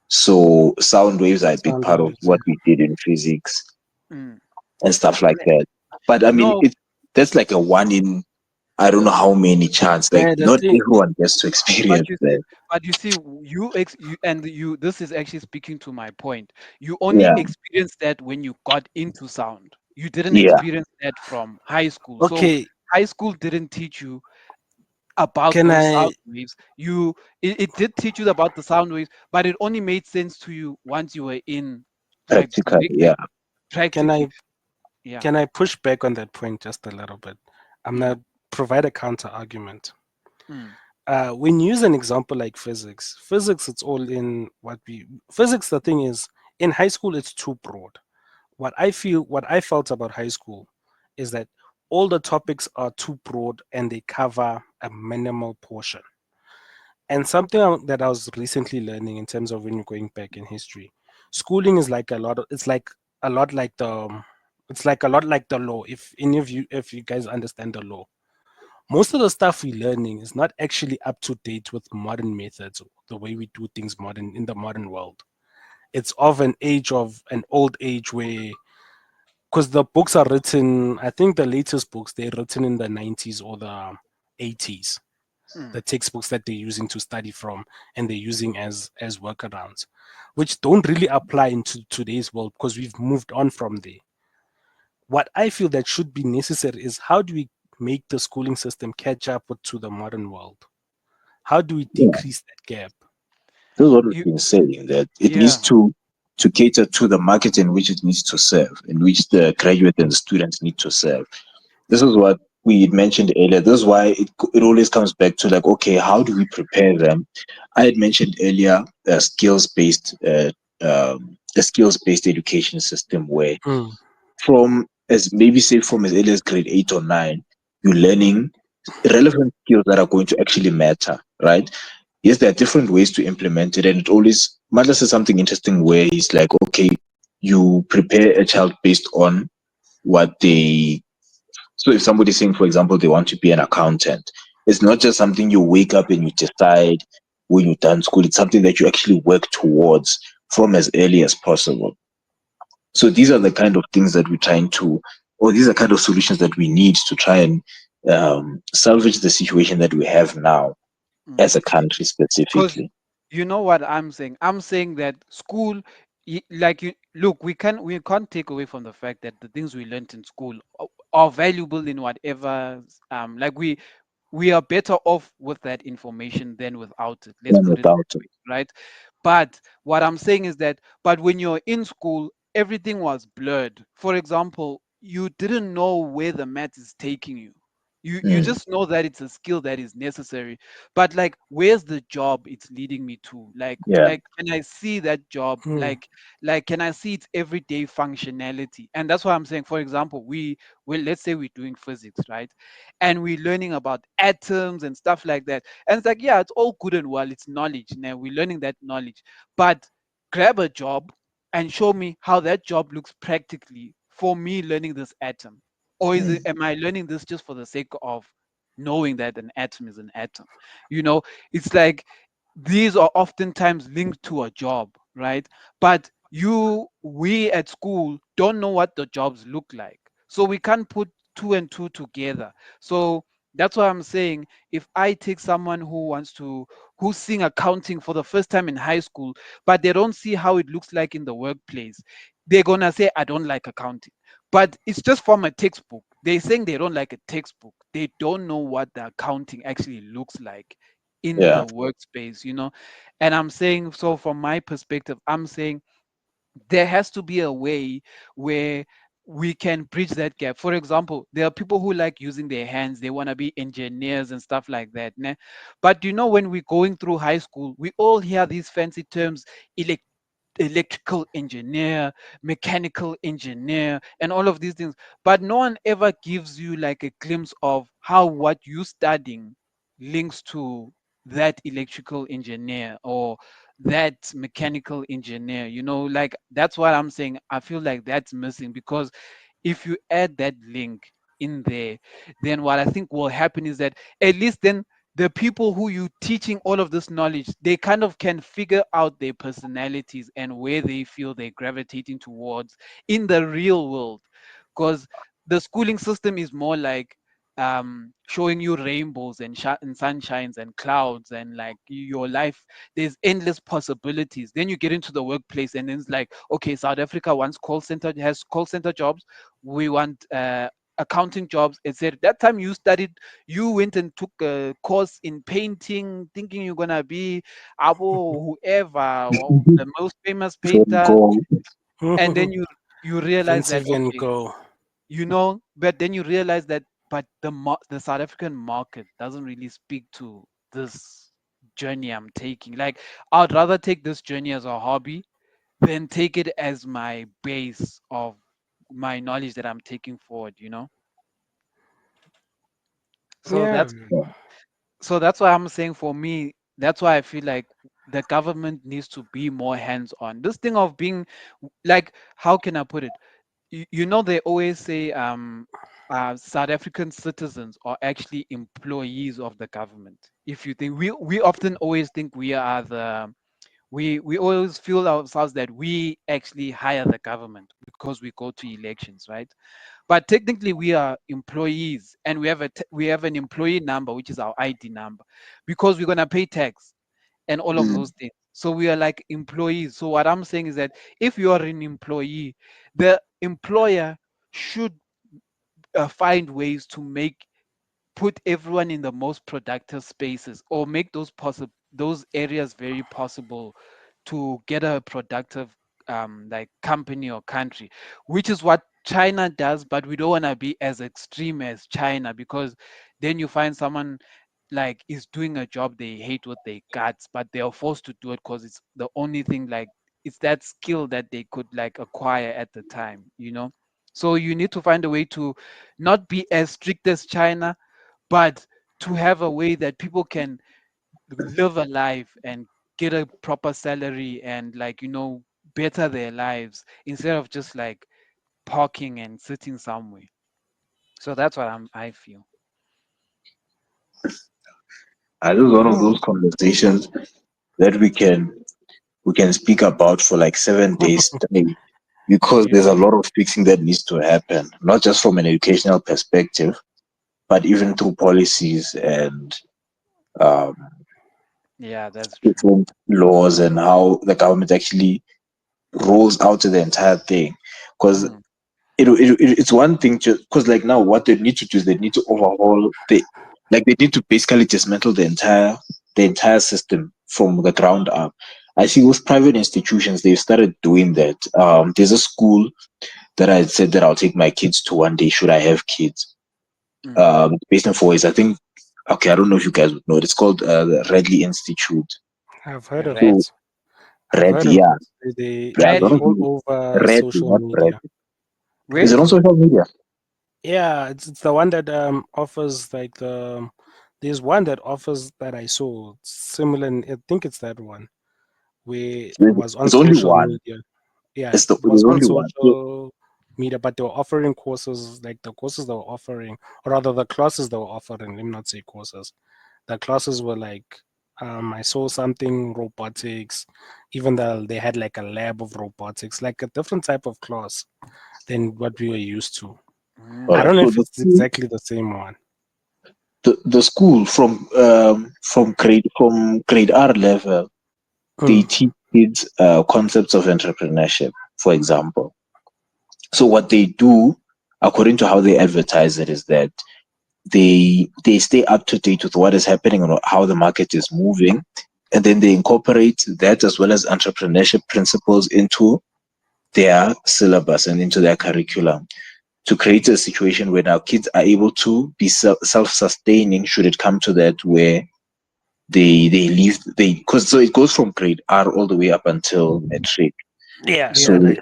So sound waves are a big sound part of waves, what yeah. we did in physics Mm. and stuff like that. But I mean, No, that's like a one in I don't know how many chance. Like Yeah, the not thing, everyone gets to but experience you see, that. you and you. This is actually speaking to my point. You only Yeah, experienced that when you got into sound. You didn't yeah. experience that from high school. So okay, high school didn't teach you about can those sound I, waves. It did teach you about the sound waves, but it only made sense to you once you were in like Practical. can, Yeah. can practically. I, Yeah. can I push back on that point just a little bit? I'm Mm, gonna provide a counter argument. mm, When you use an example like physics, it's all in what we, physics, the thing is, in high school, it's too broad. What I felt about high school is that all the topics are too broad and they cover a minimal portion. And something that I was recently learning in terms of when you're going back in history, schooling is like a lot of, it's like a lot like the, it's like a lot like the law. If any of you, if you guys understand the law, most of the stuff we're learning is not actually up to date with modern methods, the way we do things modern in the modern world. It's of an old age where, because the books are written, I think the latest books they're written in the 90s or the 80s, mm. the textbooks that they're using to study from, and they're using as workarounds, which don't really apply into today's world because we've moved on from there. What I feel that should be necessary is, how do we make the schooling system catch up to the modern world? How do we Yeah. decrease that gap? This is what we've You, been saying, that it needs yeah. to cater to the market in which it needs to serve, in which the graduate and the students need to serve. This is what we mentioned earlier. This is why it always comes back to like, okay, how do we prepare them? I had mentioned earlier a skills based education system where Mm, from as maybe say from as early as grade 8 or 9, you're learning relevant skills that are going to actually matter, right? Yes, there are different ways to implement it, and it always Matla says something interesting where he's like, okay, you prepare a child based on what they so if somebody's saying, for example, they want to be an accountant, it's not just something you wake up and you decide when you're done school. It's something that you actually work towards from as early as possible. So these are the kind of things that we're trying to, or these are kind of solutions that we need to try and salvage the situation that we have now Mm. as a country Because specifically. you know what I'm saying? I'm saying that school, like you look, we can't take away from the fact that the things we learned in school are valuable in whatever. Like we are better off with that information than without it. Let's And put it that without it. way, right? But what I'm saying is that, but when you're in school, everything was blurred. For example, you didn't know where the math is taking you. You Mm, just know that it's a skill that is necessary, but like where's the job it's leading me to? like yeah. like can I see that job? Hmm. Like can I see its everyday functionality? And that's why I'm saying, for example, let's say we're doing physics, right? And we're learning about atoms and stuff like that, and it's like, yeah, it's all good and well, it's knowledge. Now we're learning that knowledge, but grab a job and show me how that job looks practically for me learning this atom. Or is it, Mm, am I learning this just for the sake of knowing that an atom is an atom? You know, it's like these are oftentimes linked to a job, right? But we at school don't know what the jobs look like. So we can't put two and two together. So that's why I'm saying, if I take someone who's seeing accounting for the first time in high school, but they don't see how it looks like in the workplace, they're gonna say, I don't like accounting. But it's just from a textbook. They're saying they don't like a textbook. They don't know what the accounting actually looks like in yeah. the workspace. And I'm saying, so from my perspective, I'm saying there has to be a way where we can bridge that gap. For example, there are people who like using their hands, they want to be engineers and stuff like that, né? But when we're going through high school, we all hear these fancy terms: electrical engineer, mechanical engineer, and all of these things. But no one ever gives you like a glimpse of how what you studying links to that electrical engineer or that mechanical engineer. Like that's what I'm saying. I feel like that's missing, because if you add that link in there, then what I think will happen is that at least then the people who you teaching all of this knowledge, they kind of can figure out their personalities and where they feel they're gravitating towards in the real world. Because the schooling system is more like showing you rainbows and sunshines and clouds and like your life. There's endless possibilities. Then you get into the workplace and then it's like, okay, South Africa has call center jobs. We want accounting jobs, etc. That time you went and took a course in painting, thinking you're gonna be abo whoever, the most famous Don't painter, go. and then you realize Didn't that, even okay, go. but then you realize that, but the South African market doesn't really speak to this journey I'm taking. Like, I'd rather take this journey as a hobby than take it as my base of my knowledge that I'm taking forward. So Yeah. that's why I'm saying, for me, that's why I feel like the government needs to be more hands on. This thing of being, like, how can I put it? They always say South African citizens are actually employees of the government. If you think, we often always think we always feel ourselves that we actually hire the government because we go to elections, right? But technically we are employees, and we have an employee number, which is our ID number, because we're going to pay tax and all of Mm, those things. So we are like employees. So what I'm saying is that if you are an employee, the employer should find ways to put everyone in the most productive spaces, or make those areas very possible to get a productive like company or country, which is what China does. But we don't want to be as extreme as China, because then you find someone like is doing a job they hate with their guts, but they are forced to do it because it's the only thing, like it's that skill that they could like acquire at the time. So you need to find a way to not be as strict as China, but to have a way that people can live a life and get a proper salary and like better their lives, instead of just like parking and sitting somewhere. So that's what I feel. and this is one of those conversations that we can we can speak about for like 7 days straight, because there's a lot of fixing that needs to happen, not just from an educational perspective, but even through policies and um, Yeah, that's true. different laws and how the government actually rolls out the entire thing. Because Mm. it's one thing to, because like now what they need to do is they need to overhaul they need to basically dismantle the entire system from the ground up. I see with private institutions they've started doing that. There's a school that I said that I'll take my kids to one day should I have kids. Mm. Based in Foyes, I think. Okay, I don't know if you guys would know it. It's called the Redley Institute. I've heard of Red, So it. I've heard Redley, of yeah, it. yeah. I red. don't know They if all you over Redley, social not media. Redley. Where Is it is on it? social media? Yeah, it's the one that offers like the there's one that offers that I saw similar. I think it's that one where it was on It's only social one. media. Yeah, It's it was there's on only one. So, social media, but they were offering courses like the courses they were offering, or rather the classes they were offering. Let me not say courses. The classes were like I saw something robotics, even though they had like a lab of robotics, like a different type of class than what we were used to. all I Mm. right. don't know So if it's exactly the same one. the school from grade R level, they Mm. teach kids concepts of entrepreneurship, for example. So what they do, according to how they advertise it, is that they stay up to date with what is happening and how the market is moving, and then they incorporate that as well as entrepreneurship principles into their syllabus and into their curriculum to create a situation where now kids are able to be self-sustaining should it come to that, where they leave because so it goes from grade R all the way up until matric. Yeah, Yeah. So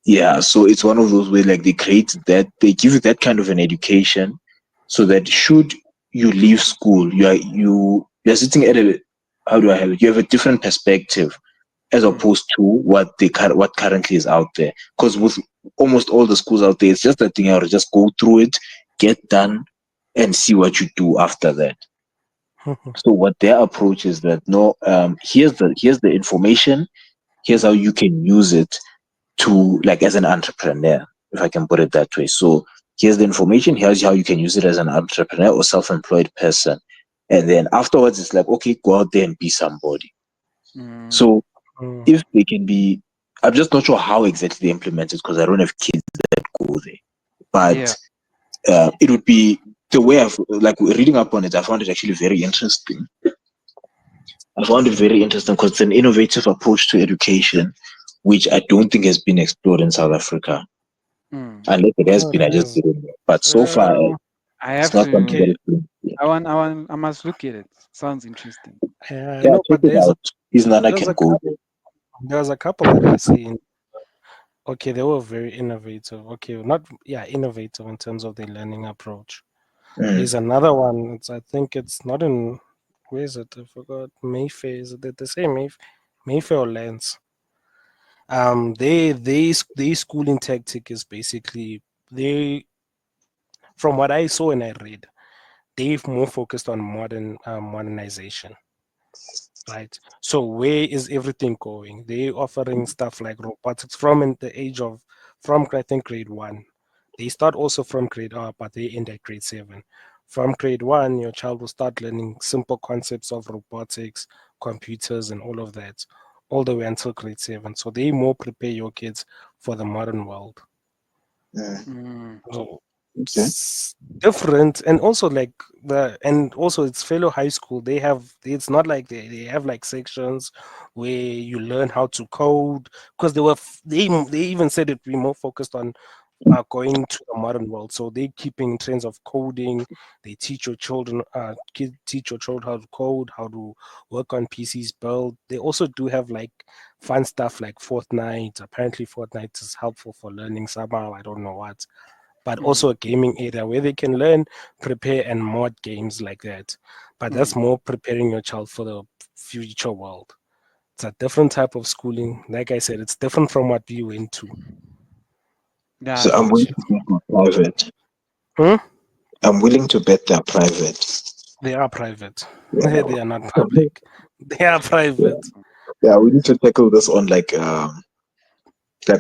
yeah, so it's one of those where like they give you that kind of an education, so that should you leave school, you're sitting at a, how do I have it? You have a different perspective as Mm. opposed to what currently is out there. Because with almost all the schools out there, it's just that thing. I just go through it, get done, and see what you do after that. So what their approach is that no, here's the information, here's how you can use it to, like, as an entrepreneur, if I can put it that way. So here's the information, here's how you can use it as an entrepreneur or self-employed person. And then afterwards it's like, okay, go out there and be somebody. Mm. So Mm. if they can be, I'm just not sure how exactly they implement it because I don't have kids that go there. Yeah. But it would be the way I've like reading up on it, I found it actually very interesting. I found it very interesting because it's an innovative approach to education, which I don't think has been explored in South Africa. Mm. Unless it has Oh, been, I it just is. didn't know. But so far, I it's have not something that to. Okay. has been. I must look at it. Sounds interesting. Yeah, No, check but it out. His Nana there's can a go couple there's a couple that I seen. Okay, they were very innovative. Okay, not innovative in terms of their learning approach. there. There's another one. I think it's not in. Where is it? I forgot. Mayfair. Is it the same Mayfair or Lens? They schooling tactic is basically they. From what I saw and I read, they've more focused on modernization, right? So where is everything going? They offering stuff like robotics from in the age of from I think grade 1. They start also from grade but they end at grade 7. From grade 1, your child will start learning simple concepts of robotics, computers, and all of that, all the way until grade 7. So they more prepare your kids for the modern world. Mm. So Okay. it's different, and also like and also it's fellow high school. It's not like they have like sections where you learn how to code because they even said it be more focused on going to the modern world. So they keeping trends of coding. They teach your children teach your children how to code, how to work on PCs, build. They also do have like fun stuff like Fortnite. Apparently Fortnite is helpful for learning somehow. I don't know what, but also a gaming area where they can learn, prepare, and mod games like that. But that's more preparing your child for the future world. It's a different type of schooling. Like I said, it's different from what we went to. Yeah, So I'm that's willing true. to bet they're private. Hmm? I'm willing to bet they're private. They are private. Yeah. They are not public. They are Yeah. private. Yeah, we need to tackle this on like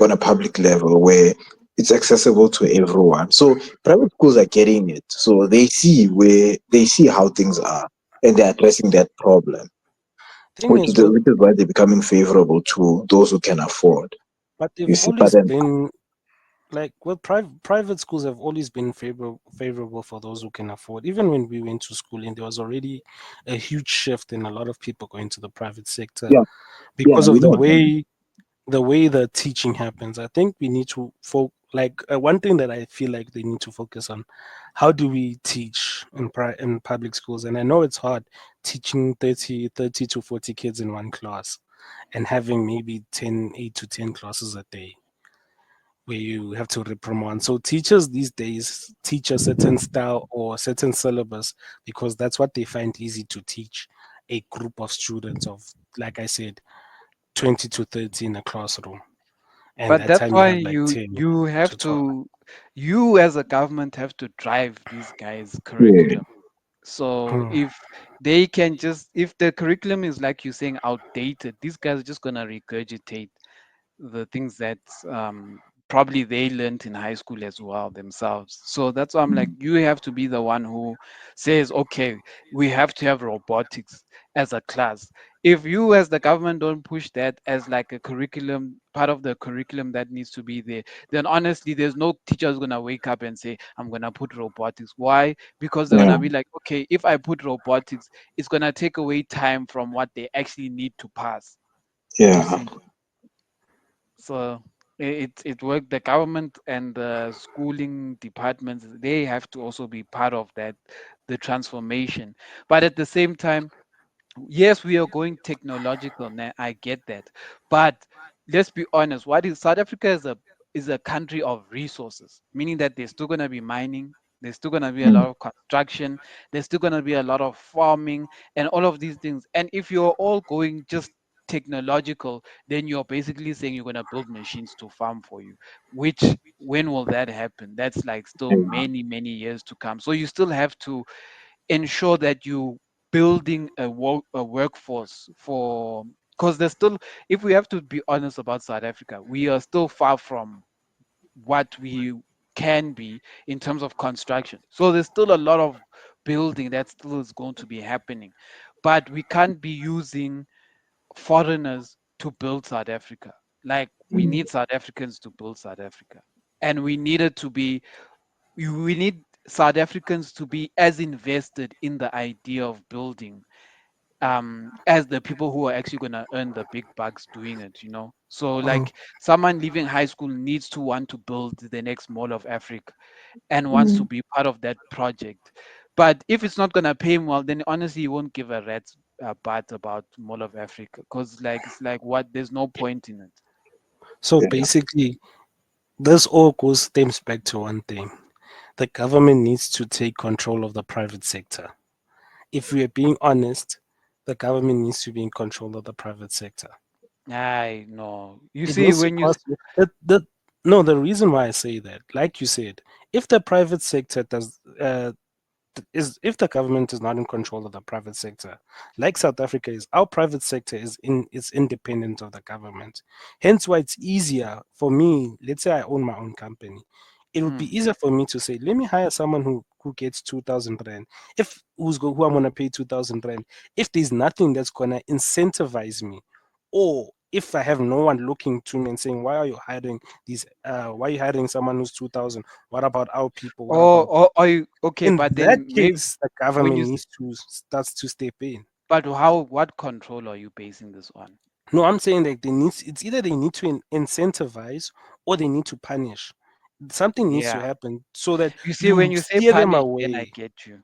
on a public level where it's accessible to everyone. So private schools are getting it. So they see how things are and they're addressing that problem, Thing is, with which is why they're becoming favorable to those who can afford. but they've You see, but always then been like well, private schools have always been favorable for those who can afford. Even when we went to schooling, there was already a huge shift in a lot of people going to the private sector yeah, yeah, because we of know that. the way the teaching happens. I think we need to one thing that I feel like they need to focus on: how do we teach in public schools? And I know it's hard teaching 30 to 40 kids in one class and having maybe 8 to 10 classes a day where you have to reprimand. So teachers these days teach a certain style or certain syllabus because that's what they find easy to teach a group of students of, like I said, 20 to 30 in a classroom. And But that that's time you why have like 10 you have to 12. you as a government have to drive these guys' Yeah, curriculum. So Hmm. if they can just, if the curriculum is like you're saying outdated, these guys are just gonna regurgitate the things that probably they learned in high school as well themselves. So that's why I'm like, you have to be the one who says, okay, we have to have robotics as a class. If you as the government don't push that as like a curriculum, part of the curriculum that needs to be there, then honestly, there's no teacher who's gonna wake up and say, I'm gonna put robotics. Why? Because they're yeah, gonna be like, okay, if I put robotics, it's gonna take away time from what they actually need to pass. You yeah. see? So it worked. The government and the schooling departments, they have to also be part of that, the transformation. But at the same time, yes, we are going technological. I get that, but let's be honest. What is South Africa is a country of resources, meaning that there's still gonna be mining. There's still gonna be a Mm, lot of construction. There's still gonna be a lot of farming and all of these things. And if you're all going just technological, then you're basically saying you're gonna build machines to farm for you. Which when will that happen? That's like still yeah, many years to come. So you still have to ensure that you building a workforce for, because there's still, if we have to be honest about South Africa, we are still far from what we can be in terms of construction. So there's still a lot of building that still is going to be happening, but we can't be using foreigners to build South Africa. Like we mm, need South Africans to build South Africa, and we needed to be, we need South Africans to be as invested in the idea of building as the people who are actually going to earn the big bucks doing it, you know. So Mm. like someone leaving high school needs to want to build the next Mall of Africa and wants to mm. be part of that project. But if it's not going to pay him well, then honestly he won't give a rat's butt about Mall of Africa, because like it's like, what, there's no point in it. So Yeah, basically, this all goes stems back to one thing. The government needs to take control of the private sector. If we are being honest, the government needs to be in control of the private sector. I know, you It see needs to when you cost the no, the reason why I say that, like you said, if the private sector does is if the government is not in control of the private sector, like South Africa is, our private sector is independent of the government. Hence why it's easier for me. Let's say I own my own company. It would mm, be easier for me to say, let me hire someone who gets 2,000 rand. If who I'm gonna pay 2,000 rand. If there's nothing that's gonna incentivize me, or if I have no one looking to me and saying, why are you hiring why are you hiring someone who's 2,000? What about our people? What about or you, okay, in but that then maybe case, the when government you, needs to starts to step in. but how, what control are you basing this on? No, I'm saying that it's either they need to incentivize or they need to punish. Something needs to Yeah. happen so that You see, when you you say steer them punish, then I away, get you.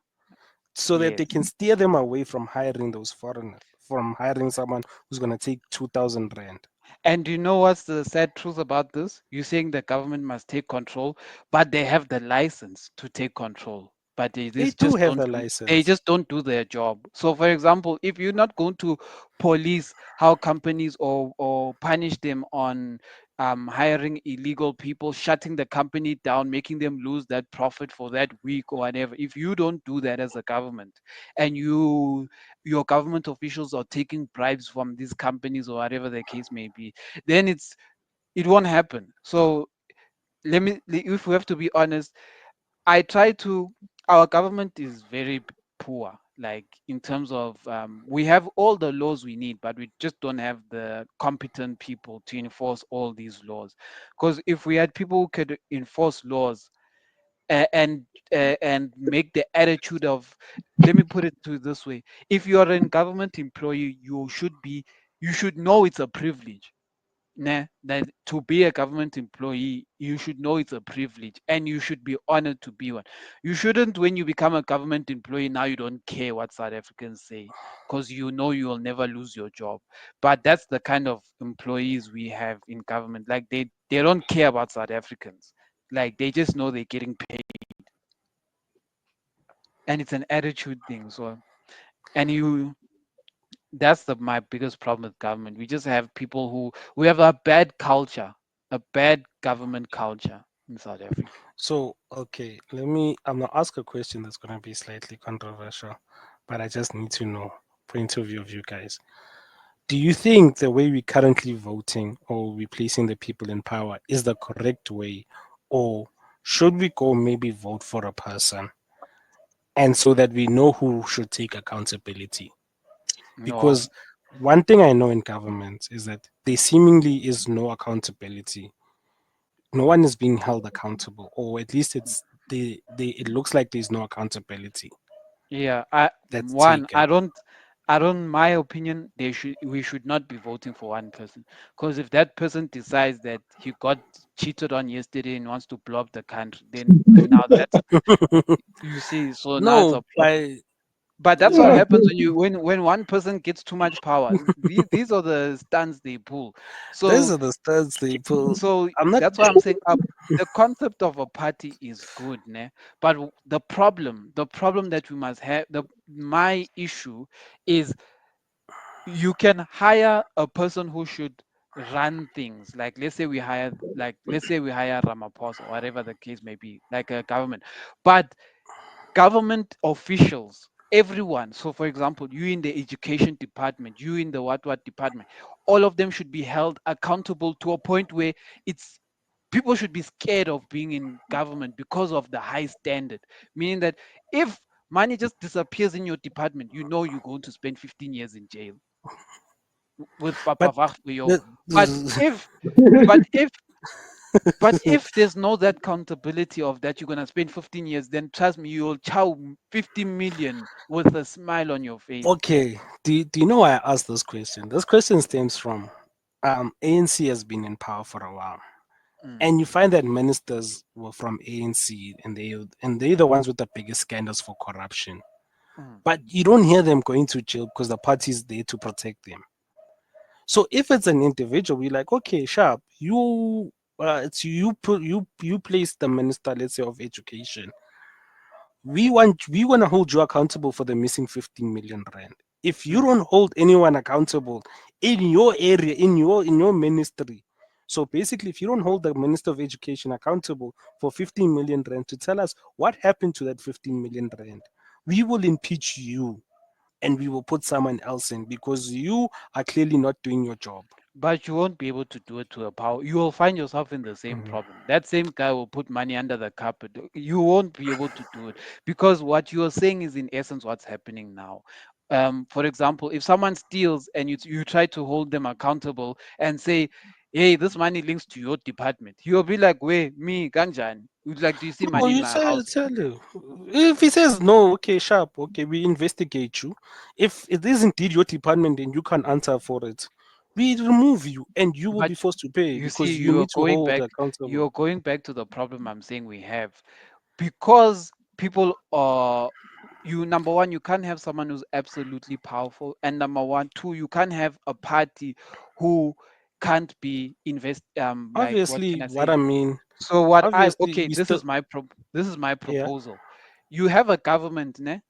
so that Yes. they can steer them away from hiring those foreigners, from hiring someone who's going to take 2,000 rand. And you know what's the sad truth about this? You're saying the government must take control, but they have the license to take control. but They this do just have don't a do, they license. just don't do their job. So for example, if you're not going to police how companies or punish them on hiring illegal people, shutting the company down, making them lose that profit for that week or whatever, if you don't do that as a government, and your government officials are taking bribes from these companies or whatever the case may be, then it won't happen. So if we have to be honest, I try to. Our government is very poor, like in terms of we have all the laws we need, but we just don't have the competent people to enforce all these laws. Because if we had people who could enforce laws and and make the attitude of, let me put it to this way: if you are a government employee, you should know it's a privilege. Nah, that to be a government employee, you should know it's a privilege and you should be honored to be one. You shouldn't, when you become a government employee, now you don't care what South Africans say because you know you will never lose your job. But that's the kind of employees we have in government. Like they don't care about South Africans. Like they just know they're getting paid, and it's an attitude thing. So, and you that's my biggest problem with government. We just have people who we have a bad culture, a bad government culture in South Africa. So, okay, I'm gonna ask a question that's gonna be slightly controversial, but I just need to know point of view of you guys. Do you think the way we're currently voting or replacing the people in power is the correct way, or should we go maybe vote for a person and so that we know who should take accountability? No, Because one thing I know in government is that there seemingly is no accountability. No one is being held accountable, or at least it looks like there's no accountability yeah, that's I taken. don't, my opinion, we should not be voting for one person. Because if that person decides that he got cheated on yesterday and wants to blow up the country, then now that's, you see, so now it's No, a problem. But that's what Yeah, happens when one person gets too much power. These are the stunts they pull. those So are the stats they pull. so I'm not. that's why I'm saying the concept of a party is good, ne? But the problem that we must have, my issue is you can hire a person who should run things. Like let's say we hire Ramaphosa, whatever the case may be, like a government. But government officials, everyone, so for example, you in the education department, you in the what department, all of them should be held accountable to a point where it's people should be scared of being in government because of the high standard, meaning that if money just disappears in your department, you know you're going to spend 15 years in jail with But Papa Vachbuyo. the, but if but if but if there's no that accountability of that, you're gonna spend 15 years, then trust me, you'll chow 50 million with a smile on your face. okay. Do you know why I asked this question? This question stems from ANC has been in power for a while. Mm, And you find that ministers were from ANC and they're the ones with the biggest scandals for corruption. mm. But you don't hear them going to jail because the party is there to protect them. So if it's an individual, we're like, okay, sharp, it's you place the minister, let's say, of education. We want to hold you accountable for the missing 15 million rand. If you Mm. don't hold anyone accountable in your area, in your ministry, so basically, if you don't hold the Minister of Education accountable for 15 million rand to tell us what happened to that 15 million rand, we will impeach you and we will put someone else in because you are clearly not doing your job. But you won't be able to do it to a power. You will find yourself in the same Mhm. problem. That same guy will put money under the carpet. You won't be able to do it because what you are saying is in essence what's happening now. For example, if someone steals and you try to hold them accountable and say, "Hey, this money links to your department," you'll be like, "Wait, me, Ganjan." Like, do you see No, money in you my say house? tell you. If he says no, okay, sharp, okay, we investigate you. If it is indeed your department and you can answer for it, we remove you and you will But be forced to pay you see, because you need to hold accountable. you're going back to the problem I'm saying we have. Because people are, you, number one, you can't have someone who's absolutely powerful, and number one, two, you can't have a party who can't be like, what Obviously, can I what say? I mean, So what I obviously, okay, we still, this is my yeah. proposal. you have a government, ne?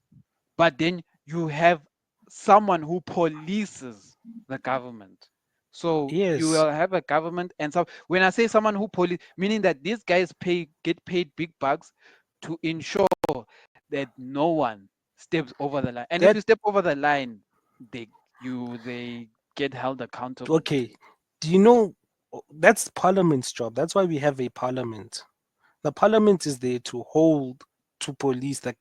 But then you have someone who polices the government. So you Yes. will have a government and so when I say someone who police, meaning that these guys get paid big bucks to ensure that no one steps over the line. And if That you step over the line, they get held accountable. okay. Do you know that's Parliament's job? That's why we have a Parliament. The Parliament is there to hold, to police the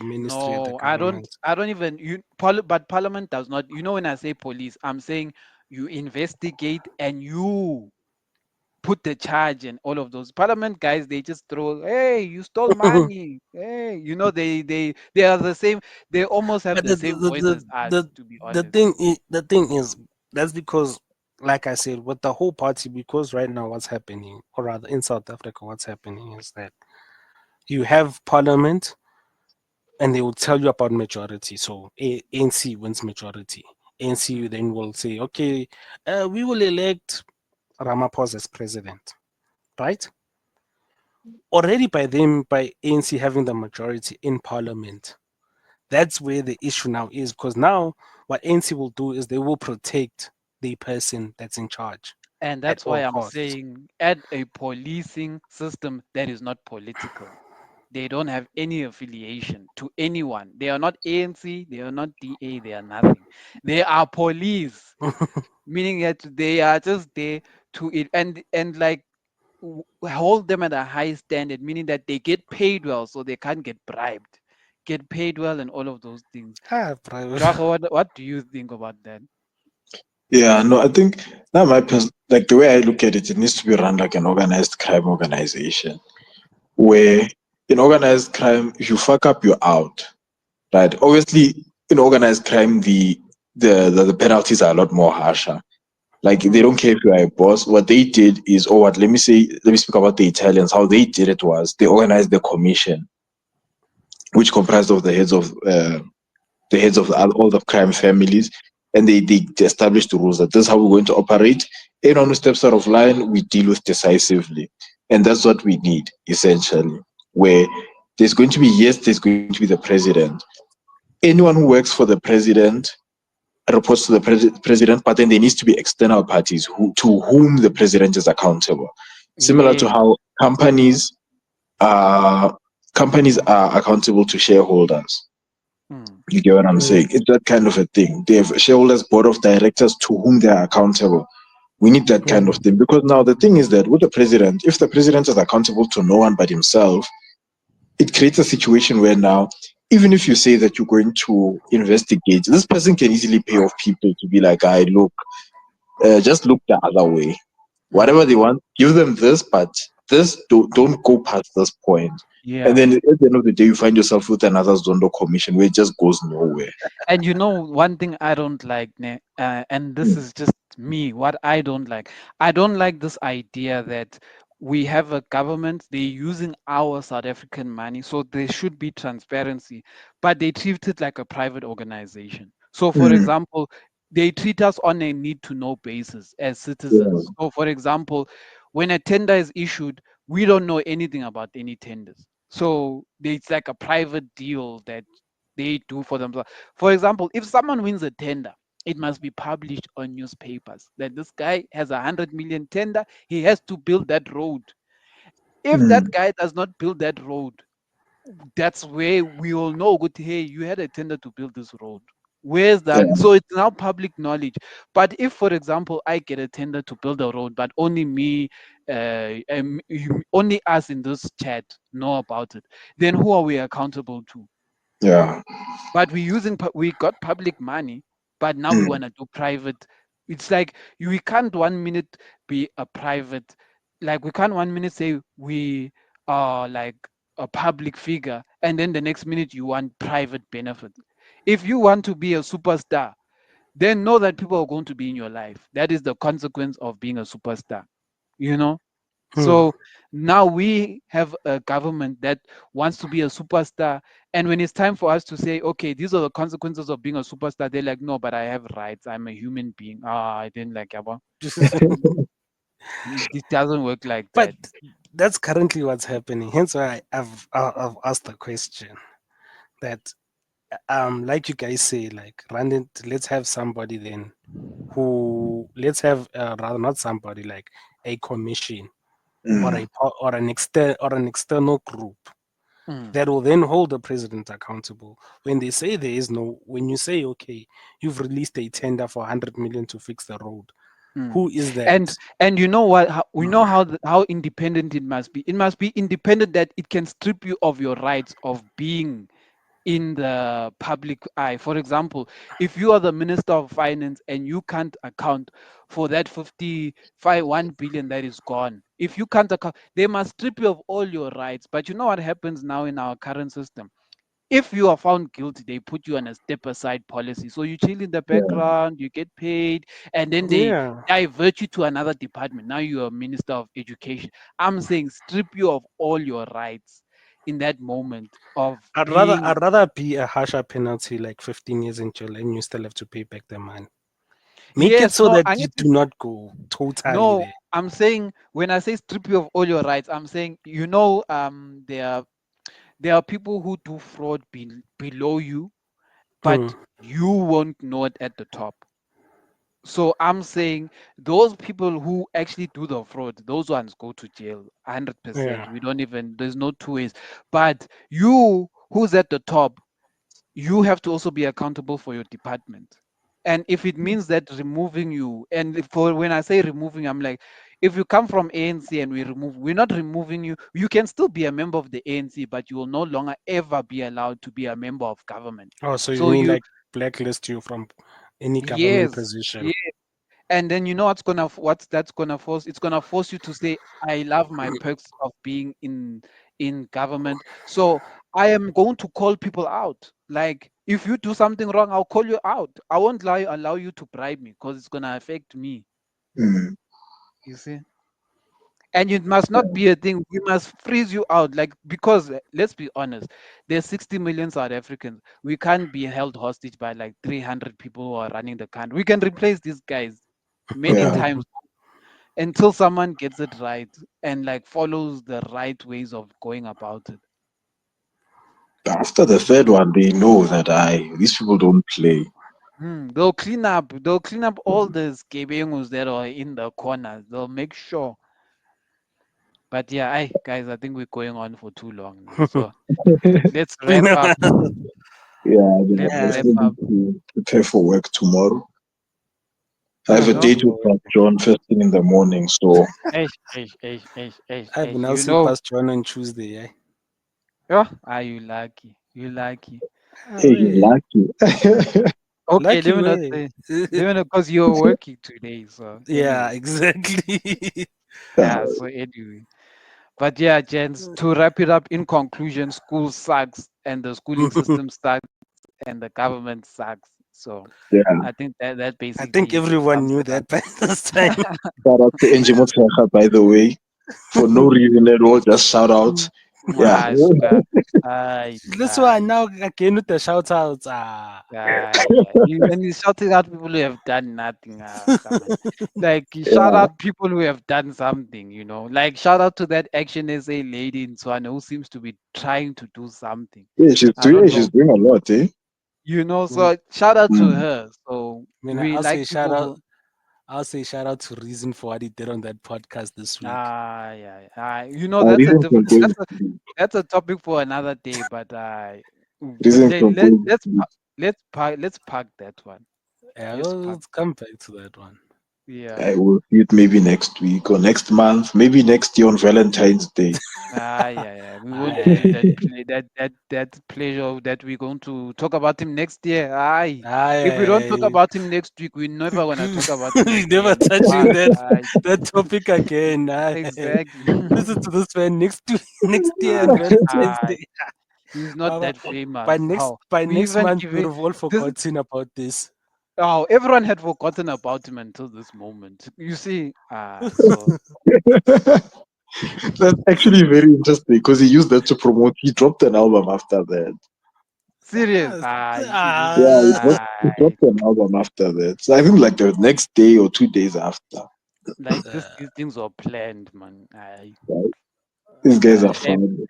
ministry of the No, I don't. government. I don't even. But Parliament does not. You know, when I say police, I'm saying you investigate and you put the charge and all of those. Parliament guys, they just throw, hey, you stole money. Hey, they are the same. They almost have But the same voice as us, to be honest. the thing is that's because, like I said, with the whole party, because right now what's happening, or rather in South Africa, what's happening is that you have Parliament, and they will tell you about majority. So ANC wins majority. ANC then will say, okay, we will elect Ramaphosa as president, right? Already by ANC having the majority in Parliament, that's where the issue now is, because now what ANC will do is they will protect the person that's in charge And at that's why all I'm costs. saying add a policing system that is not political. They don't have any affiliation to anyone. They are not ANC, they are not DA, they are nothing. They are police, meaning that they are just there to it and like hold them at a high standard, meaning that they get paid well, so they can't get bribed, get paid well, and all of those things. Private. Rago, what do you think about that? Yeah, no, I think that like the way I look at it, it needs to be run like an organized crime organization. Where in organized crime, if you fuck up, you're out. Right? Obviously, in organized crime, the penalties are a lot more harsher. Like they don't care if you are a boss. What they did is, or what? Let me speak about the Italians. How they did it was they organized the commission, which comprised of the heads of all the crime families, and they established the rules that this is how we're going to operate. Anyone who steps out of line, we deal with decisively, and that's what we need essentially. Where there's going to be the president. Anyone who works for the president reports to the president, but then there needs to be external parties to whom the president is accountable. Similar to Yeah. how uh, companies are accountable to shareholders. Hmm. You get what I'm Mm. saying? It's that kind of a thing. They have shareholders, board of directors to whom they are accountable. We need that kind of Mm. thing because now the thing is that with the president, if the president is accountable to no one but himself, it creates a situation where now, even if you say that you're going to investigate, this person can easily pay off people to be like, I look, just look the other way. Whatever they Hmm. want, give them this, but this don't go past this point. And Yeah. then at the end of the day, you find yourself with another Zondo commission where it just goes nowhere. And you know, one thing I don't like, and this Mm. is just me, what I don't like this idea that we have a government, they're using our South African money, so there should be transparency, but they treat it like a private organization. So, for Mm. example, they treat us on a need to know basis as Yeah. citizens. So, for example, when a tender is issued, we don't know anything about any tenders. So, it's like a private deal that they do for themselves. For example, if someone wins a tender, it must be published on newspapers that this guy has 100 million tender. He has to build that road. If that Mm. guy does not build that road, that's where we all know, good, hey, you had a tender to build this road. Where's Yeah. that? So it's now public knowledge. But if, for example, I get a tender to build a road, but only me, only us in this chat know about it, then who are we accountable to? Yeah. But we got public money, but now we Mm. want to do private. It's like we can't 1 minute be a private, like we can't 1 minute say we are like a public figure and then the next minute you want private benefit. If you want to be a superstar, then know that people are going to be in your life. That is the consequence of being a superstar, you know. Mm. So now we have a government that wants to be a superstar. And when it's time for us to say, okay, these are the consequences of being a superstar, they're like, no, but I have rights. I'm a human being. Ah, I didn't like Yaba. It doesn't work like But that. that's currently what's happening. Hence why I've asked the question. that like you guys say, like run it, let's have somebody then who let's have rather not somebody like a commission or Mm. or an external group Mm. that will then hold the president accountable when they say there is no when you say okay, you've released a tender for 100 million to fix the road. Mm. Who is that? And you know what? We know how independent it must be. It must be independent that it can strip you of your rights of being in the public eye. For example, if you are the Minister of Finance and you can't account for that 1 billion that is gone, if you can't account, they must strip you of all your rights. But you know what happens now in our current system? If you are found guilty, they put you on a step aside policy. So you chill in the Yeah. background, you get paid, and then they Yeah. divert you to another department. Now you are Minister of Education. I'm saying strip you of all your rights in that moment of being. I'd rather be a harsher penalty like 15 years in jail and you still have to pay back the money. Make it Yes, so no, that I you need to. do not go totally No, there. I'm saying when I say strip you of all your rights, I'm saying there are people who do fraud below you, but Hmm. you won't know it at the top. So I'm saying those people who actually do the fraud, those ones go to jail Yeah. 100%. We don't even, there's no two ways. But you who's at the top, you have to also be accountable for your department. And if it means that removing you, and for when I say removing, I'm like, if you come from ANC and we're not removing you, you can still be a member of the ANC, but you will no longer ever be allowed to be a member of government. Oh, so you So mean you, like blacklist you from any government yes, position? yes. And then you know what's that's gonna force? It's gonna force you to say, I love my perks of being in government. So I am going to call people out. Like if you do something wrong, I'll call you out. I won't allow you to bribe me because it's gonna affect me. Mm. You see? And it must not be a thing. We must freeze you out. Like because let's be honest, there's 60 million South Africans. We can't be held hostage by like 300 people who are running the country. We can replace these guys many Yeah. times until someone gets it right and like follows the right ways of going about it. After the third one, they know that these people don't play. They'll clean up all the skebengus that are in the corners. They'll make sure. But yeah, guys, I think we're going on for too long now. So let's We wrap know. up. Yeah, Let's I wrap Yeah. still up. need to prepare for work tomorrow. I have Ah, a No? thank date you. with Pastor John first thing in the morning, so I will now You see know, past John on Tuesday. Eh? yeah, are you lucky? You lucky. Ah, hey, he's way. lucky. Okay, Lucky let me not way. say, let me not, because you're working today. So Yeah, anyway, exactly. yeah. So anyway. But yeah, gents, to wrap it up in conclusion, school sucks and the schooling system sucks and the government sucks. So Yeah. I think that I think basically everyone sums knew it up. that by this time. Shout out to Angie Mutsaha, by the way, for no reason at all. Just shout out. Yeah. I swear. Aye, That's why aye, now again with the shout outs. aye. And he's shouting out people who have done nothing. Come on. Like, you shout Yeah. out people who have done something, you know. Like, shout out to that Action SA lady in Swana who seems to be trying to do something. Yeah, I don't she's know. doing a lot, eh? You know, Mm, so shout out to Mm. her. So I mean, we like people who, I'll say shout out to Reason for what he did on that podcast this week. yeah, you know, that's a Reasons for different, going, that's a topic for another day. But reasons for going. let's park that one. Yeah, Let's park. let's come back to that one. Yeah. I will see it maybe next week or next month, maybe next year on Valentine's Day. Yeah. We won't give him Aye, that pleasure that we're going to talk about him next year. Aye. If we don't talk aye, about him next week, we're never gonna talk about him we never again. touching Aye. that topic again. Aye. Exactly. Listen to this man next year on Valentine's Aye. Day. He's not Baba, that famous. How by we next even month give we would it have all this. forgotten about this. Oh, everyone had forgotten about him until this moment. You see, so That's actually very interesting because he used that to promote. He dropped an album after that. serious. Ah, You see this. Yeah, he Aye. dropped an album after that. So I think like the next day or 2 days after. Like this, uh, these things were planned, man. Aye. Right? These guys are And fun.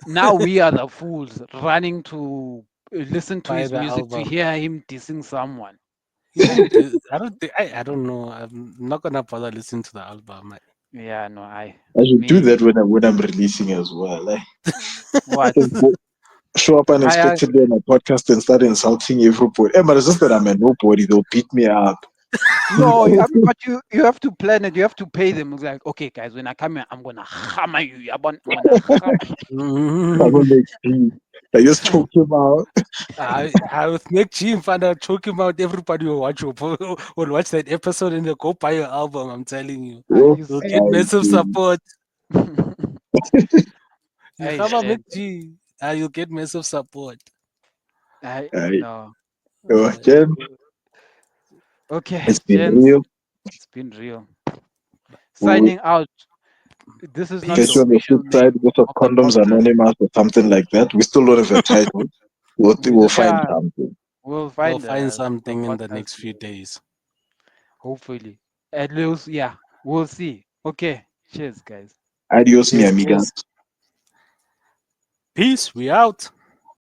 now we are the fools running to listen to Buy his the music to album. hear him dissing someone. I don't think I don't know. I'm not gonna bother listening to the album. Yeah, no, I should do me that when I'm releasing as well. Like, what? show up I unexpectedly on a podcast and start insulting everybody. But it's just that I'm a nobody. They'll beat me up. no, I mean, but you have to plan it. You have to pay them. It's like, okay, guys, when I come here, I'm gonna hammer you. I'm gonna hammer I will make tea. I just choke him out. I would make Jim find out, choke him out. Everybody will watch will watch that episode and they'll go buy your album. I'm telling you, Oh, you you'll see. get massive see. support. You Hey, come and shit. make G, you'll get massive support. No. Jen, Okay, it's been gents, real. it's been real. We'll Signing out. This is not catch the you on the official flip side name with a of the Condoms podcast. Anonymous or something like that. We still don't have a title. We'll find Yeah, something. we'll We'll find find the something in the podcast next few name, days. hopefully. At least, yeah, we'll see. Okay, cheers, guys. Adios, mi Yes, amigas. yes. Peace. We out.